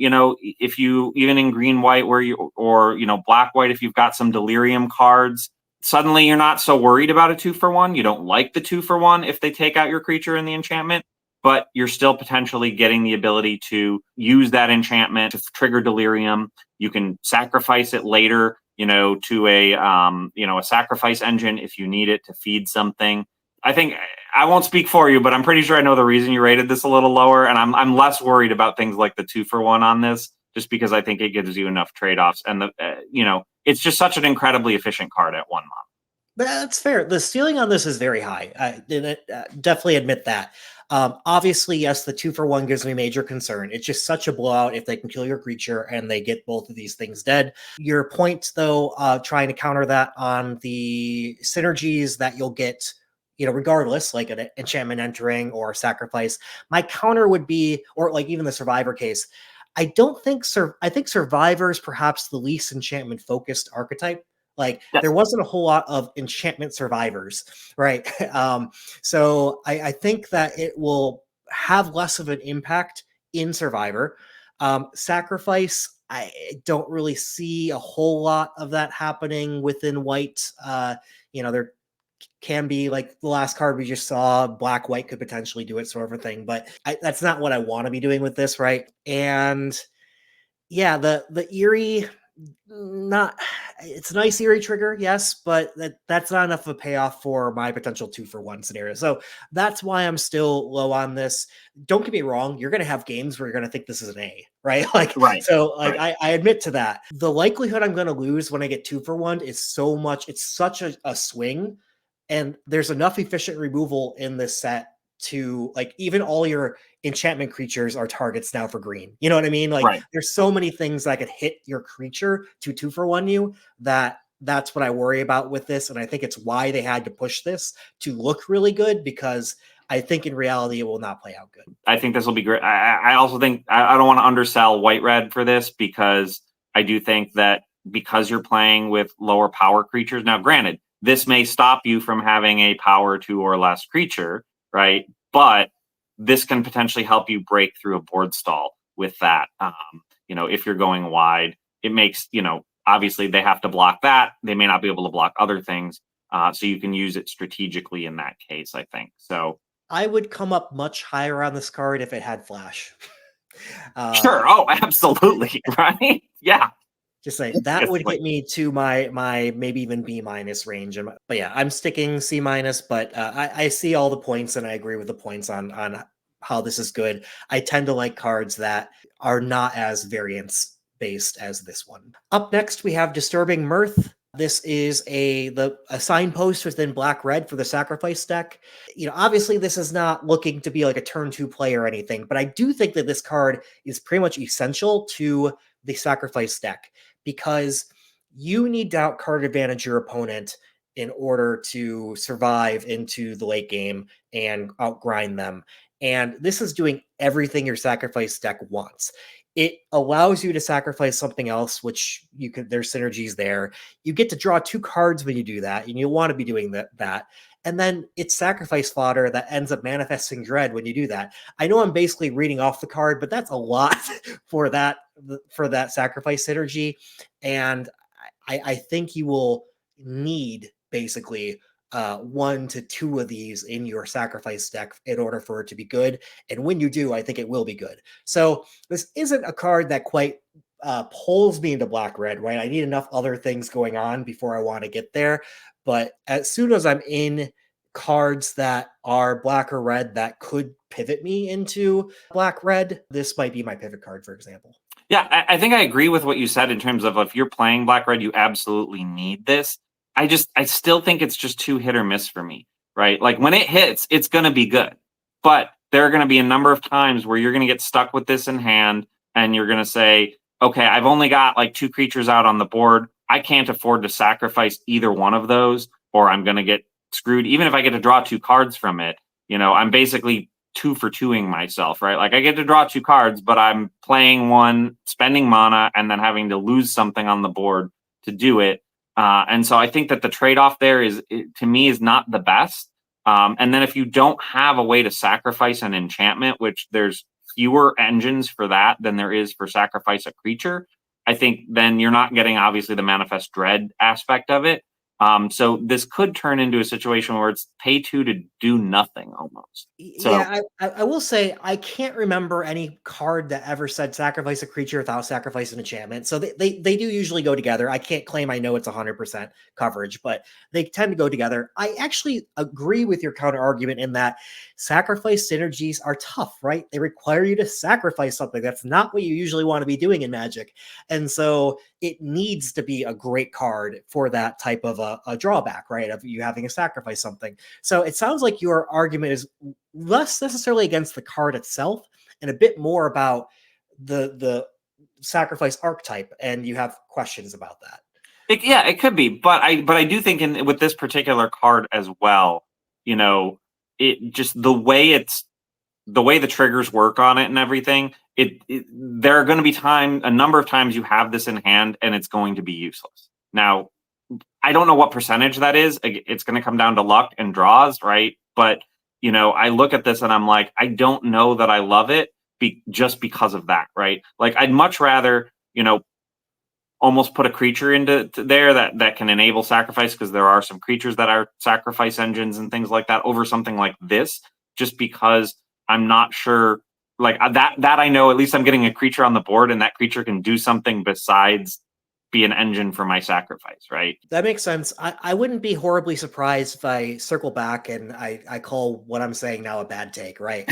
[SPEAKER 1] if you even in green-white or black-white, if you've got some Delirium cards. Suddenly you're not so worried about a 2-for-1. You don't like the 2-for-1 if they take out your creature in the enchantment, but you're still potentially getting the ability to use that enchantment to trigger Delirium. You can sacrifice it later, to a sacrifice engine if you need it to feed something. I think I won't speak for you, but I'm pretty sure I know the reason you rated this a little lower, and I'm less worried about things like the 2-for-1 on this, just because I think it gives you enough trade-offs, and it's just such an incredibly efficient card at 1 mana.
[SPEAKER 2] That's fair. The ceiling on this is very high. I definitely admit that. Obviously, yes, the 2-for-1 gives me major concern. It's just such a blowout if they can kill your creature and they get both of these things dead. Your point, though, trying to counter that on the synergies that you'll get, regardless, like an enchantment entering or sacrifice. My counter would be, or like even the Survivor case, I think Survivor is perhaps the least enchantment focused archetype. Like there wasn't a whole lot of enchantment survivors, right? So I think that it will have less of an impact in Survivor. Sacrifice, I don't really see a whole lot of that happening within white. There can be, like the last card we just saw, black-white could potentially do it sort of a thing, but that's not what I want to be doing with this, right? And yeah, the Eerie, it's a nice Eerie trigger, yes, but that's not enough of a payoff for my potential 2-for-1 scenario. So that's why I'm still low on this. Don't get me wrong, you're going to have games where you're going to think this is an A, right? I admit to that. The likelihood I'm going to lose when I get 2-for-1 is so much, it's such a swing, and there's enough efficient removal in this set to, like, even all your enchantment creatures are targets now for green. You know what I mean? Like there's so many things that could hit your creature to 2-for-1 you that's what I worry about with this. And I think it's why they had to push this to look really good, because I think in reality it will not play out good.
[SPEAKER 1] I think this will be great. I also think I don't want to undersell white-red for this, because I do think that because you're playing with lower power creatures, now granted, this may stop you from having a power 2 or less creature, right? But this can potentially help you break through a board stall with that. If you're going wide, it makes, obviously they have to block that. They may not be able to block other things. So you can use it strategically in that case, I think. So
[SPEAKER 2] I would come up much higher on this card if it had flash.
[SPEAKER 1] Sure. Oh, absolutely. Right. Yeah.
[SPEAKER 2] Just say that would get me to my maybe even B- range. But yeah, I'm sticking C-, but I see all the points and I agree with the points on how this is good. I tend to like cards that are not as variance based as this one. Up next, we have Disturbing Mirth. This is a signpost within black-red for the sacrifice deck. You know, obviously this is not looking to be like a turn 2 play or anything, but I do think that this card is pretty much essential to the sacrifice deck because you need to out card advantage your opponent in order to survive into the late game and outgrind them. And this is doing everything your sacrifice deck wants. It allows you to sacrifice something else, which you could, there's synergies there. You get to draw 2 cards when you do that, and you want to be doing that. And then it's sacrifice fodder that ends up manifesting dread when you do that. I know I'm basically reading off the card, but that's a lot for that sacrifice synergy. And I think you will need basically 1 to 2 of these in your sacrifice deck in order for it to be good. And when you do, I think it will be good. So this isn't a card that quite pulls me into black-red, right? I need enough other things going on before I want to get there. But as soon as I'm in cards that are black or red that could pivot me into black-red, this might be my pivot card, for example.
[SPEAKER 1] Yeah, I think I agree with what you said in terms of if you're playing black-red, you absolutely need this. I still think it's just too hit or miss for me, right? Like when it hits, it's going to be good. But there are going to be a number of times where you're going to get stuck with this in hand and you're going to say, okay, I've only got like 2 creatures out on the board. I can't afford to sacrifice either one of those or I'm going to get screwed. Even if I get to draw 2 cards from it, you know, I'm basically 2 for 2ing myself, right? Like I get to draw 2 cards, but I'm playing one, spending mana, and then having to lose something on the board to do it. And so I think that the trade-off there to me, is not the best. And then if you don't have a way to sacrifice an enchantment, which there's fewer engines for that than there is for sacrifice a creature, I think then you're not getting obviously the manifest dread aspect of it. So this could turn into a situation where it's pay 2 to do nothing almost. So,
[SPEAKER 2] yeah, I will say I can't remember any card that ever said sacrifice a creature without sacrifice an enchantment. So they do usually go together. I can't claim I know it's 100% coverage, but they tend to go together. I actually agree with your counter argument in that sacrifice synergies are tough, right? They require you to sacrifice something. That's not what you usually want to be doing in Magic. And so it needs to be a great card for that type of a drawback, right? Of you having to sacrifice something. So it sounds like your argument is less necessarily against the card itself and a bit more about the sacrifice archetype, and you have questions about that.
[SPEAKER 1] it could be, but I do think with this particular card as well, you know, it just the way the triggers work on it and everything. There are going to be a number of times you have this in hand and it's going to be useless. Now, I don't know what percentage that is. It's going to come down to luck and draws, right? But you know, I look at this and I'm like, I don't know that I love it just because of that, right? Like I'd much rather, you know, almost put a creature into there that can enable sacrifice, because there are some creatures that are sacrifice engines and things like that, over something like this, just because I'm not sure. Like that I know at least I'm getting a creature on the board and that creature can do something besides be an engine for my sacrifice, right?
[SPEAKER 2] That makes sense. I wouldn't be horribly surprised if I circle back and I call what I'm saying now a bad take, right?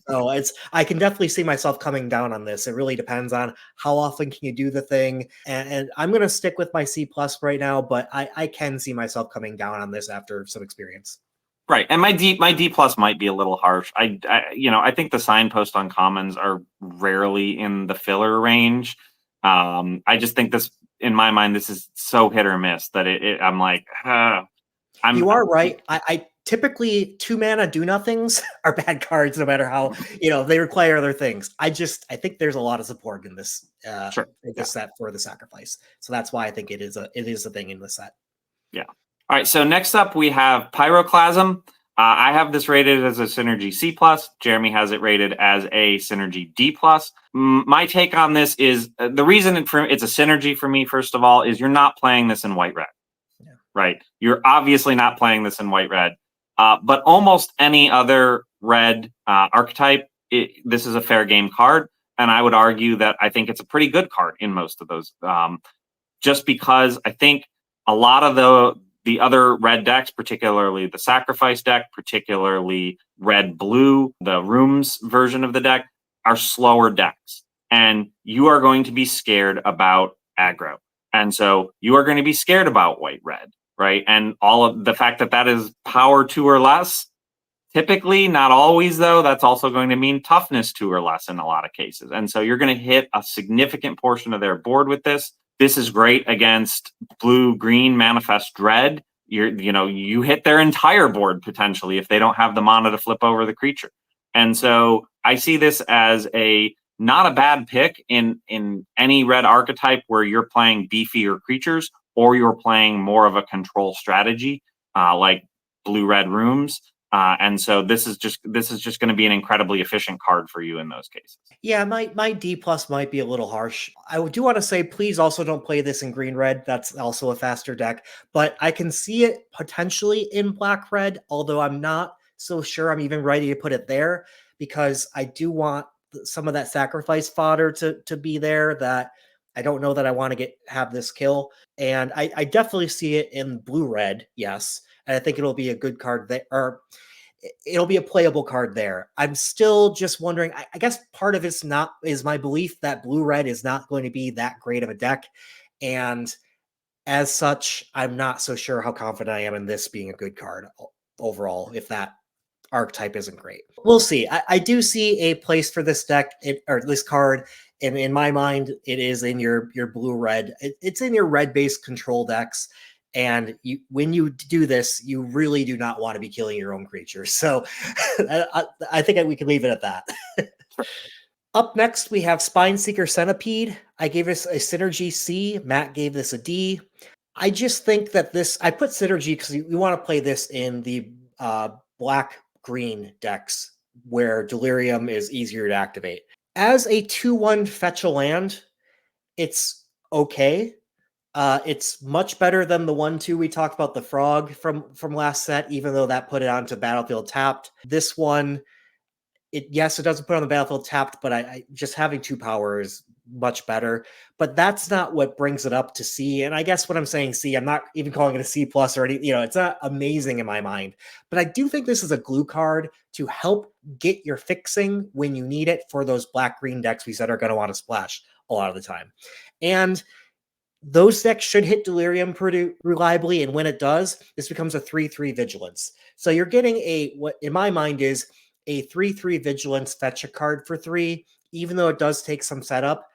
[SPEAKER 2] So I can definitely see myself coming down on this. It really depends on how often can you do the thing. And I'm going to stick with my C+ right now, but I can see myself coming down on this after some experience.
[SPEAKER 1] Right, and my D+ might be a little harsh. I think the signpost on commons are rarely in the filler range. I just think this, in my mind, this is so hit or miss that I'm like,
[SPEAKER 2] you are right. I typically 2 mana do nothings are bad cards, no matter how they require other things. I think there's a lot of support in this set for the sacrifice, so that's why I think it is a thing in the set.
[SPEAKER 1] Yeah. All right, so next up we have Pyroclasm. I have this rated as a Synergy C+. Jeremy has it rated as a Synergy D+. My take on this is the reason it's a Synergy for me, first of all, is you're not playing this in white-red. Yeah. Right? You're obviously not playing this in white-red. But almost any other red archetype, this is a fair game card. And I would argue that I think it's a pretty good card in most of those. Just because I think a lot of the other red decks, particularly the sacrifice deck, particularly red-blue, the rooms version of the deck, are slower decks. And you are going to be scared about aggro. And so you are going to be scared about white-red, right? And all of the fact that is power 2 or less, typically, not always though, that's also going to mean toughness 2 or less in a lot of cases. And so you're going to hit a significant portion of their board with this. This is great against blue-green Manifest Dread. You hit their entire board potentially if they don't have the mana to flip over the creature. And so I see this as not a bad pick in any red archetype where you're playing beefier creatures or you're playing more of a control strategy like blue-red rooms. And so this is just going to be an incredibly efficient card for you in those cases.
[SPEAKER 2] Yeah, my D+ might be a little harsh. I do want to say, please also don't play this in green-red. That's also a faster deck. But I can see it potentially in black-red, although I'm not so sure I'm even ready to put it there because I do want some of that sacrifice fodder to be there that I don't know that I want to have this kill. And I definitely see it in blue-red, yes. And I think it'll be a good card there, or it'll be a playable card there. I'm still just wondering, I guess part of it's is my belief that blue-red is not going to be that great of a deck. And as such, I'm not so sure how confident I am in this being a good card overall, if that archetype isn't great. We'll see. I do see a place for this deck, or this card, and in my mind, it is in your blue-red. It's in your red-based control decks. And when you do this, you really do not want to be killing your own creatures. So I think we can leave it at that. Up next, we have Spineseeker Centipede. I gave this a Synergy C. Matt gave this a D. I just think that I put Synergy because we want to play this in the black-green decks where Delirium is easier to activate. As a 2/1 fetch a land, it's okay. It's much better than the 1/2 we talked about, the frog from last set, even though that put it onto battlefield tapped. This one, it doesn't put it on the battlefield tapped, but I just having 2 power is much better. But that's not what brings it up to C. And I guess when I'm saying C, I'm not even calling it a C+ or anything. It's not amazing in my mind. But I do think this is a glue card to help get your fixing when you need it for those black-green decks we said are going to want to splash a lot of the time. And those decks should hit Delirium pretty reliably, and when it does, this becomes a 3/3 Vigilance. So you're getting what in my mind is a 3/3 Vigilance fetch a card for 3, even though it does take some setup.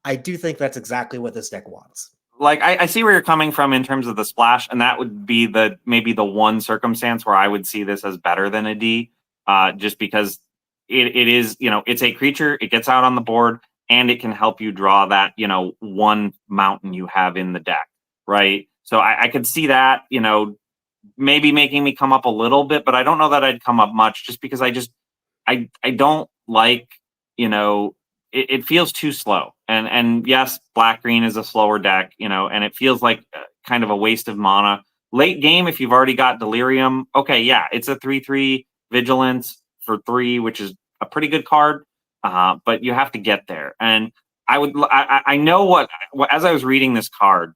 [SPEAKER 2] I do think that's exactly what this deck wants.
[SPEAKER 1] Like, I see where you're coming from in terms of the splash, and that would be maybe the one circumstance where I would see this as better than a D, just because it is, it's a creature, it gets out on the board, and it can help you draw that, one mountain you have in the deck, right? So I could see that, maybe making me come up a little bit, but I don't know that I'd come up much just because I don't like, it feels too slow. And yes, black-green is a slower deck, and it feels like kind of a waste of mana. Late game, if you've already got Delirium, okay, yeah, it's a 3/3 Vigilance for 3, which is a pretty good card. But you have to get there. And I know what as I was reading this card,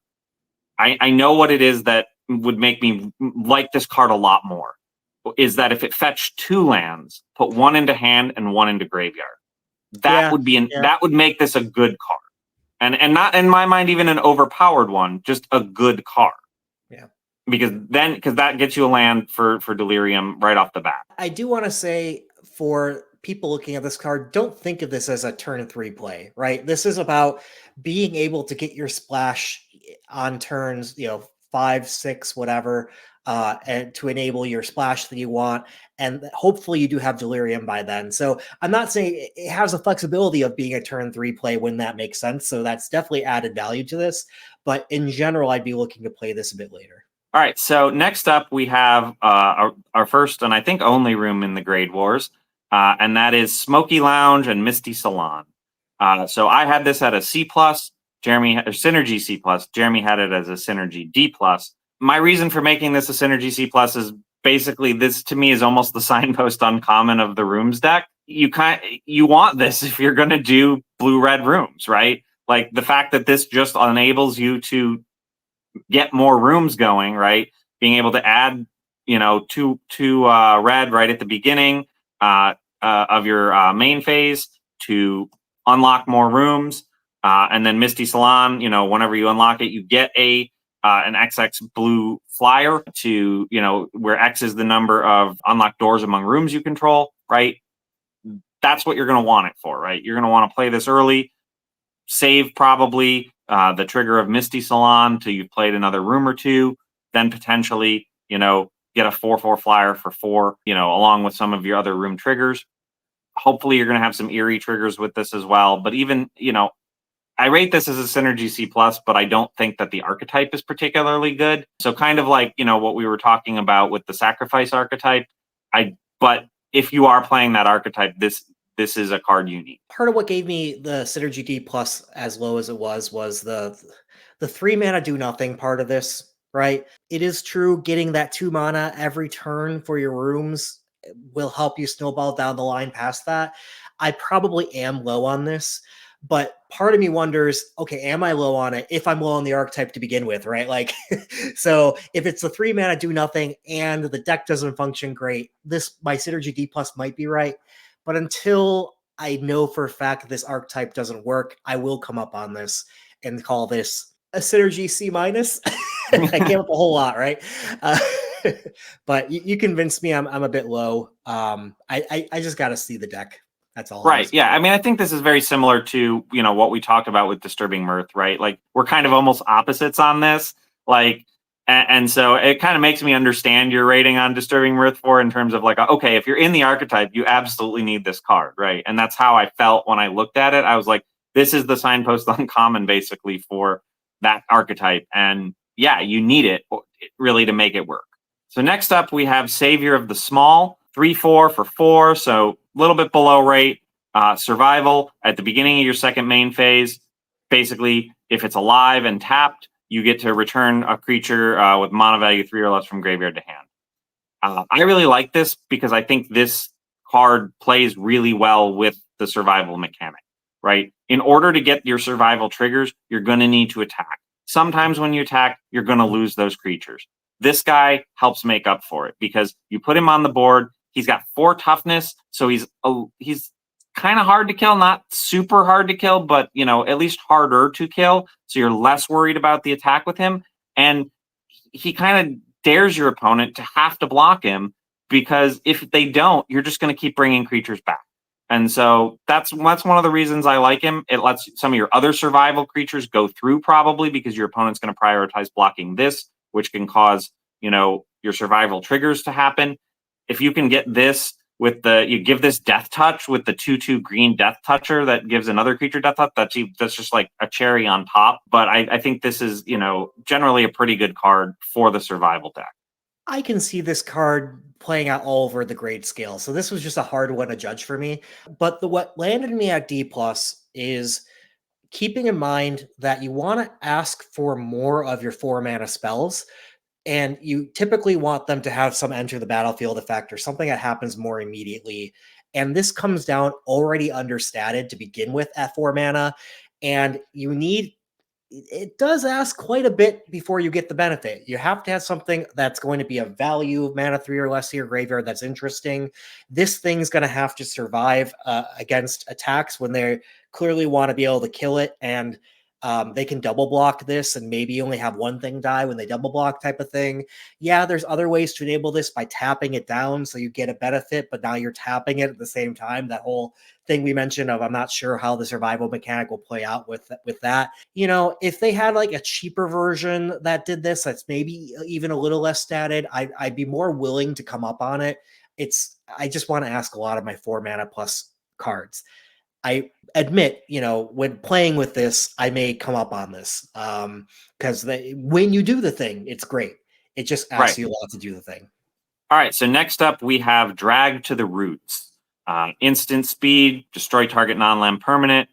[SPEAKER 1] I know what it is that would make me like this card a lot more, is that if it fetched 2 lands, put 1 into hand and 1 into graveyard, that would make this a good card. And not in my mind even an overpowered one, just a good card.
[SPEAKER 2] Yeah.
[SPEAKER 1] Because that gets you a land for Delirium right off the bat.
[SPEAKER 2] I do want to say, for people looking at this card, don't think of this as a turn 3 play, right? This is about being able to get your splash on turns, 5, 6, whatever, and to enable your splash that you want. And hopefully you do have Delirium by then. So I'm not saying it has the flexibility of being a turn 3 play when that makes sense. So that's definitely added value to this. But in general, I'd be looking to play this a bit later.
[SPEAKER 1] All right, so next up we have our first and I think only room in the Grade Wars, and that is Smoky Lounge and Misty Salon. So I had this at a C plus. Jeremy or Synergy C plus. Jeremy had it as a Synergy D plus. My reason for making this a Synergy C plus is basically this to me is almost the signpost uncommon of the rooms deck. You want this if you're going to do blue red rooms, right? Like the fact that this just enables you to get more rooms going, right? Being able to add, two red right at the beginning of your main phase to unlock more rooms, and then Misty Salon. Whenever you unlock it, you get an XX blue flyer to where X is the number of unlocked doors among rooms you control, right? That's what you're going to want it for, right? You're going to want to play this early, save probably the trigger of Misty Salon till you've played another room or two, then potentially, get a 4/4 flyer for 4, along with some of your other room triggers. Hopefully you're going to have some eerie triggers with this as well. But even, I rate this as a Synergy C plus, but I don't think that the archetype is particularly good. So kind of like, what we were talking about with the sacrifice archetype. But if you are playing that archetype, this is a card you need.
[SPEAKER 2] Part of what gave me the Synergy D plus as low as it was the 3 mana do nothing part of this, right? It is true getting that 2 mana every turn for your rooms will help you snowball down the line past that. I probably am low on this, but part of me wonders, okay, am I low on it if I'm low on the archetype to begin with, right? Like, so if it's the 3 mana do nothing and the deck doesn't function great, my Synergy D plus might be right. But until I know for a fact that this archetype doesn't work, I will come up on this and call this a Synergy C minus. I came up a whole lot, right? But you convinced me I'm a bit low. I just got to see the deck. That's all.
[SPEAKER 1] Right. Yeah. I mean, I think this is very similar to, what we talked about with Disturbing Mirth, right? Like we're kind of almost opposites on this. Like, and so it kind of makes me understand your rating on Disturbing Mirth for in terms of like, okay, if you're in the archetype, you absolutely need this card, right? And that's how I felt when I looked at it. I was like, this is the signpost uncommon basically for that archetype. And yeah, you need it really to make it work. So next up, we have Savior of the Small, 3/4 for 4. So a little bit below rate. Survival at the beginning of your second main phase. Basically, if it's alive and tapped, you get to return a creature with mana value 3 or less from graveyard to hand. I really like this because I think this card plays really well with the survival mechanic, right? In order to get your survival triggers, you're going to need to attack. Sometimes when you attack, you're going to lose those creatures. This guy helps make up for it because you put him on the board. He's got 4 toughness, so he's kind of hard to kill, not super hard to kill, but at least harder to kill. So you're less worried about the attack with him. And he kind of dares your opponent to have to block him because if they don't, you're just going to keep bringing creatures back. And so that's one of the reasons I like him. It lets some of your other survival creatures go through probably because your opponent's going to prioritize blocking this, which can cause, your survival triggers to happen. If you can get this with you give this Death Touch with the 2/2 green Death Toucher that gives another creature Death Touch. That's just like a cherry on top. But I think this is, generally a pretty good card for the survival deck.
[SPEAKER 2] I can see this card playing out all over the grade scale. So this was just a hard one to judge for me. But what landed me at D plus is keeping in mind that you want to ask for more of your 4 mana spells. And you typically want them to have some enter the battlefield effect or something that happens more immediately. And this comes down already understated to begin with at 4 mana. And it does ask quite a bit before you get the benefit. You have to have something that's going to be a value of mana 3 or less to your graveyard that's interesting. This thing's going to have to survive against attacks when they clearly want to be able to kill it. And they can double block this and maybe only have one thing die when they double block type of thing. Yeah, there's other ways to enable this by tapping it down so you get a benefit, but now you're tapping it at the same time. That whole thing we mentioned of I'm not sure how the survival mechanic will play out with that. If they had like a cheaper version that did this, that's maybe even a little less statted, I'd be more willing to come up on it. I just want to ask a lot of my 4 mana plus cards. I admit, when playing with this, I may come up on this because when you do the thing, it's great. It just asks you a lot to do the thing.
[SPEAKER 1] All right, so next up we have Drag to the Roots. Instant speed, destroy target non-land permanent,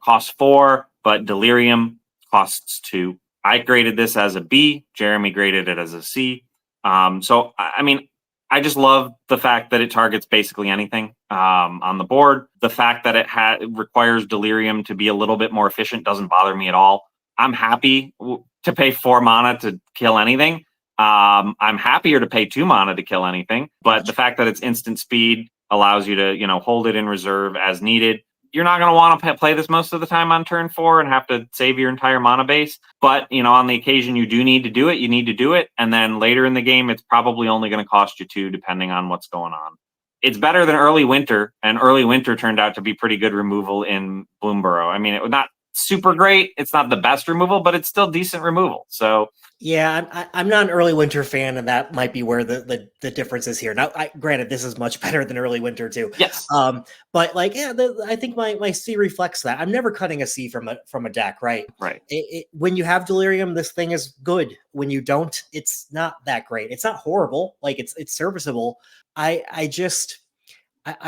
[SPEAKER 1] costs 4, but Delirium costs 2. I graded this as a B. Jeremy graded it as a C. So, I mean, I just love the fact that it targets basically anything on the board. The fact that it requires Delirium to be a little bit more efficient doesn't bother me at all. I'm happy to pay 4 mana to kill anything. I'm happier to pay 2 mana to kill anything. But the fact that it's instant speed allows you to, hold it in reserve as needed. You're not going to want to play this most of the time on turn 4 and have to save your entire mana base. But, on the occasion you do need to do it, you need to do it. And then later in the game, it's probably only going to cost you 2, depending on what's going on. It's better than Early Winter, and Early Winter turned out to be pretty good removal in Bloomborough. I mean, it was not super great. It's not the best removal, but it's still decent removal. So
[SPEAKER 2] yeah, I'm not an Early Winter fan, and that might be where the difference is here. Now, granted, this is much better than Early Winter too.
[SPEAKER 1] Yes.
[SPEAKER 2] But I think my C reflects that. I'm never cutting a C from a deck, right?
[SPEAKER 1] Right.
[SPEAKER 2] When you have Delirium, this thing is good. When you don't, it's not that great. It's not horrible. Like it's serviceable. I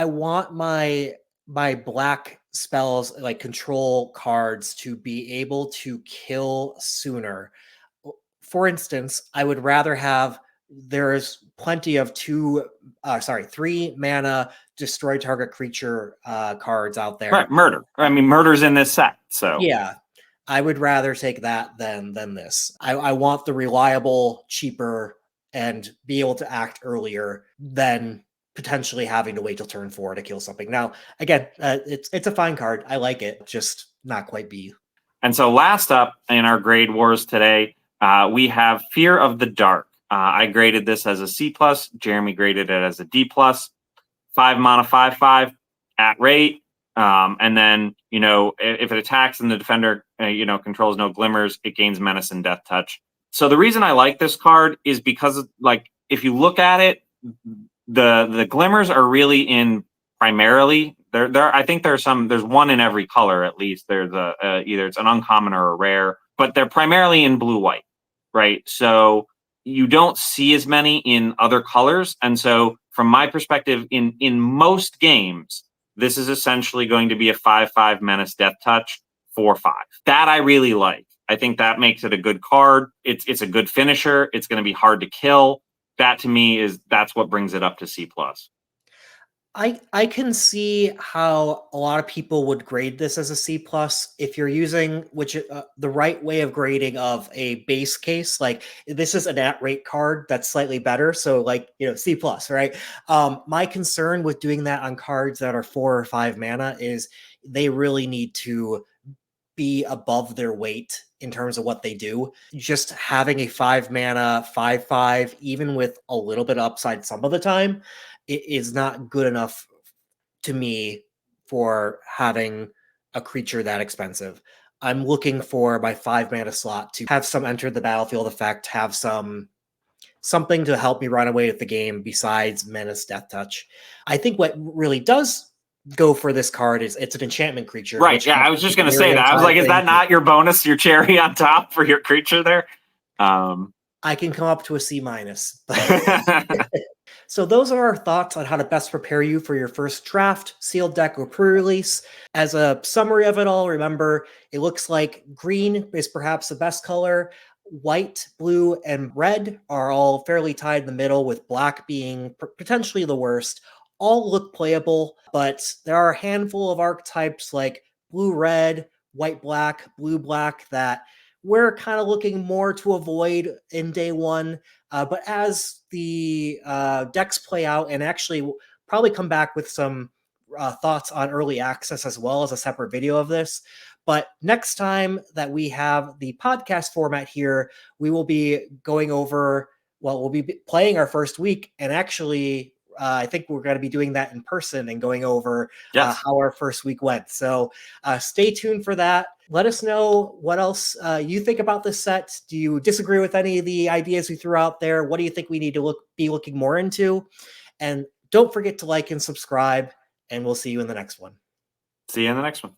[SPEAKER 2] want my black spells, like control cards, to be able to kill sooner. For instance, I would rather have, there's plenty of 3 mana destroy target creature cards out there.
[SPEAKER 1] Right, murder. I mean, murder's in this set, so
[SPEAKER 2] yeah, I would rather take that than this. I want the reliable, cheaper, and be able to act earlier than potentially having to wait till turn 4 to kill something. Now, again, it's a fine card. I like it, just not quite B.
[SPEAKER 1] And so last up in our grade wars today, we have Fear of the Dark. I graded this as a C+. Jeremy graded it as a D+. 5 mana, 5/5 at rate. And then, if it attacks and the defender, controls no glimmers, it gains menace and death touch. So the reason I like this card is because, if you look at it, the glimmers are really in primarily. I think there's one in every color at least. There's either it's an uncommon or a rare, but they're primarily in blue-white, right? So you don't see as many in other colors. And so from my perspective, in most games, this is essentially going to be a 5/5 menace death touch 4/5. That I really like. I think that makes it a good card. It's a good finisher. It's going to be hard to kill. That to me that's what brings it up to C+.
[SPEAKER 2] I can see how a lot of people would grade this as a C+ if you're using the right way of grading of a base case. Like this is an at-rate card that's slightly better, so C+, right? My concern with doing that on cards that are 4 or 5 mana is they really need to be above their weight in terms of what they do. Just having a 5 mana 5/5, even with a little bit of upside some of the time, it is not good enough to me for having a creature that expensive. I'm looking for my 5 mana slot to have some enter the battlefield effect, have something to help me run away with the game besides menace death touch. I think what really does go for this card is it's an enchantment creature.
[SPEAKER 1] Right. Yeah, I was just going to say that. I was like, is that not your bonus, your cherry on top for your creature there?
[SPEAKER 2] I can come up to a C-. So those are our thoughts on how to best prepare you for your first draft, sealed deck, or pre-release. As a summary of it all, remember, it looks like green is perhaps the best color. White, blue, and red are all fairly tied in the middle, with black being potentially the worst. All look playable, but there are a handful of archetypes like blue-red, white-black, blue-black that we're kind of looking more to avoid in day one. But as the decks play out, and actually we'll probably come back with some thoughts on early access as well as a separate video of this. But next time that we have the podcast format here, we will be going over, we'll be playing our first week, and actually I think we're going to be doing that in person and going over how our first week went. So stay tuned for that. Let us know what else you think about this set. Do you disagree with any of the ideas we threw out there? What do you think we need to be looking more into? And don't forget to like and subscribe, and we'll see you in the next one.
[SPEAKER 1] See you in the next one.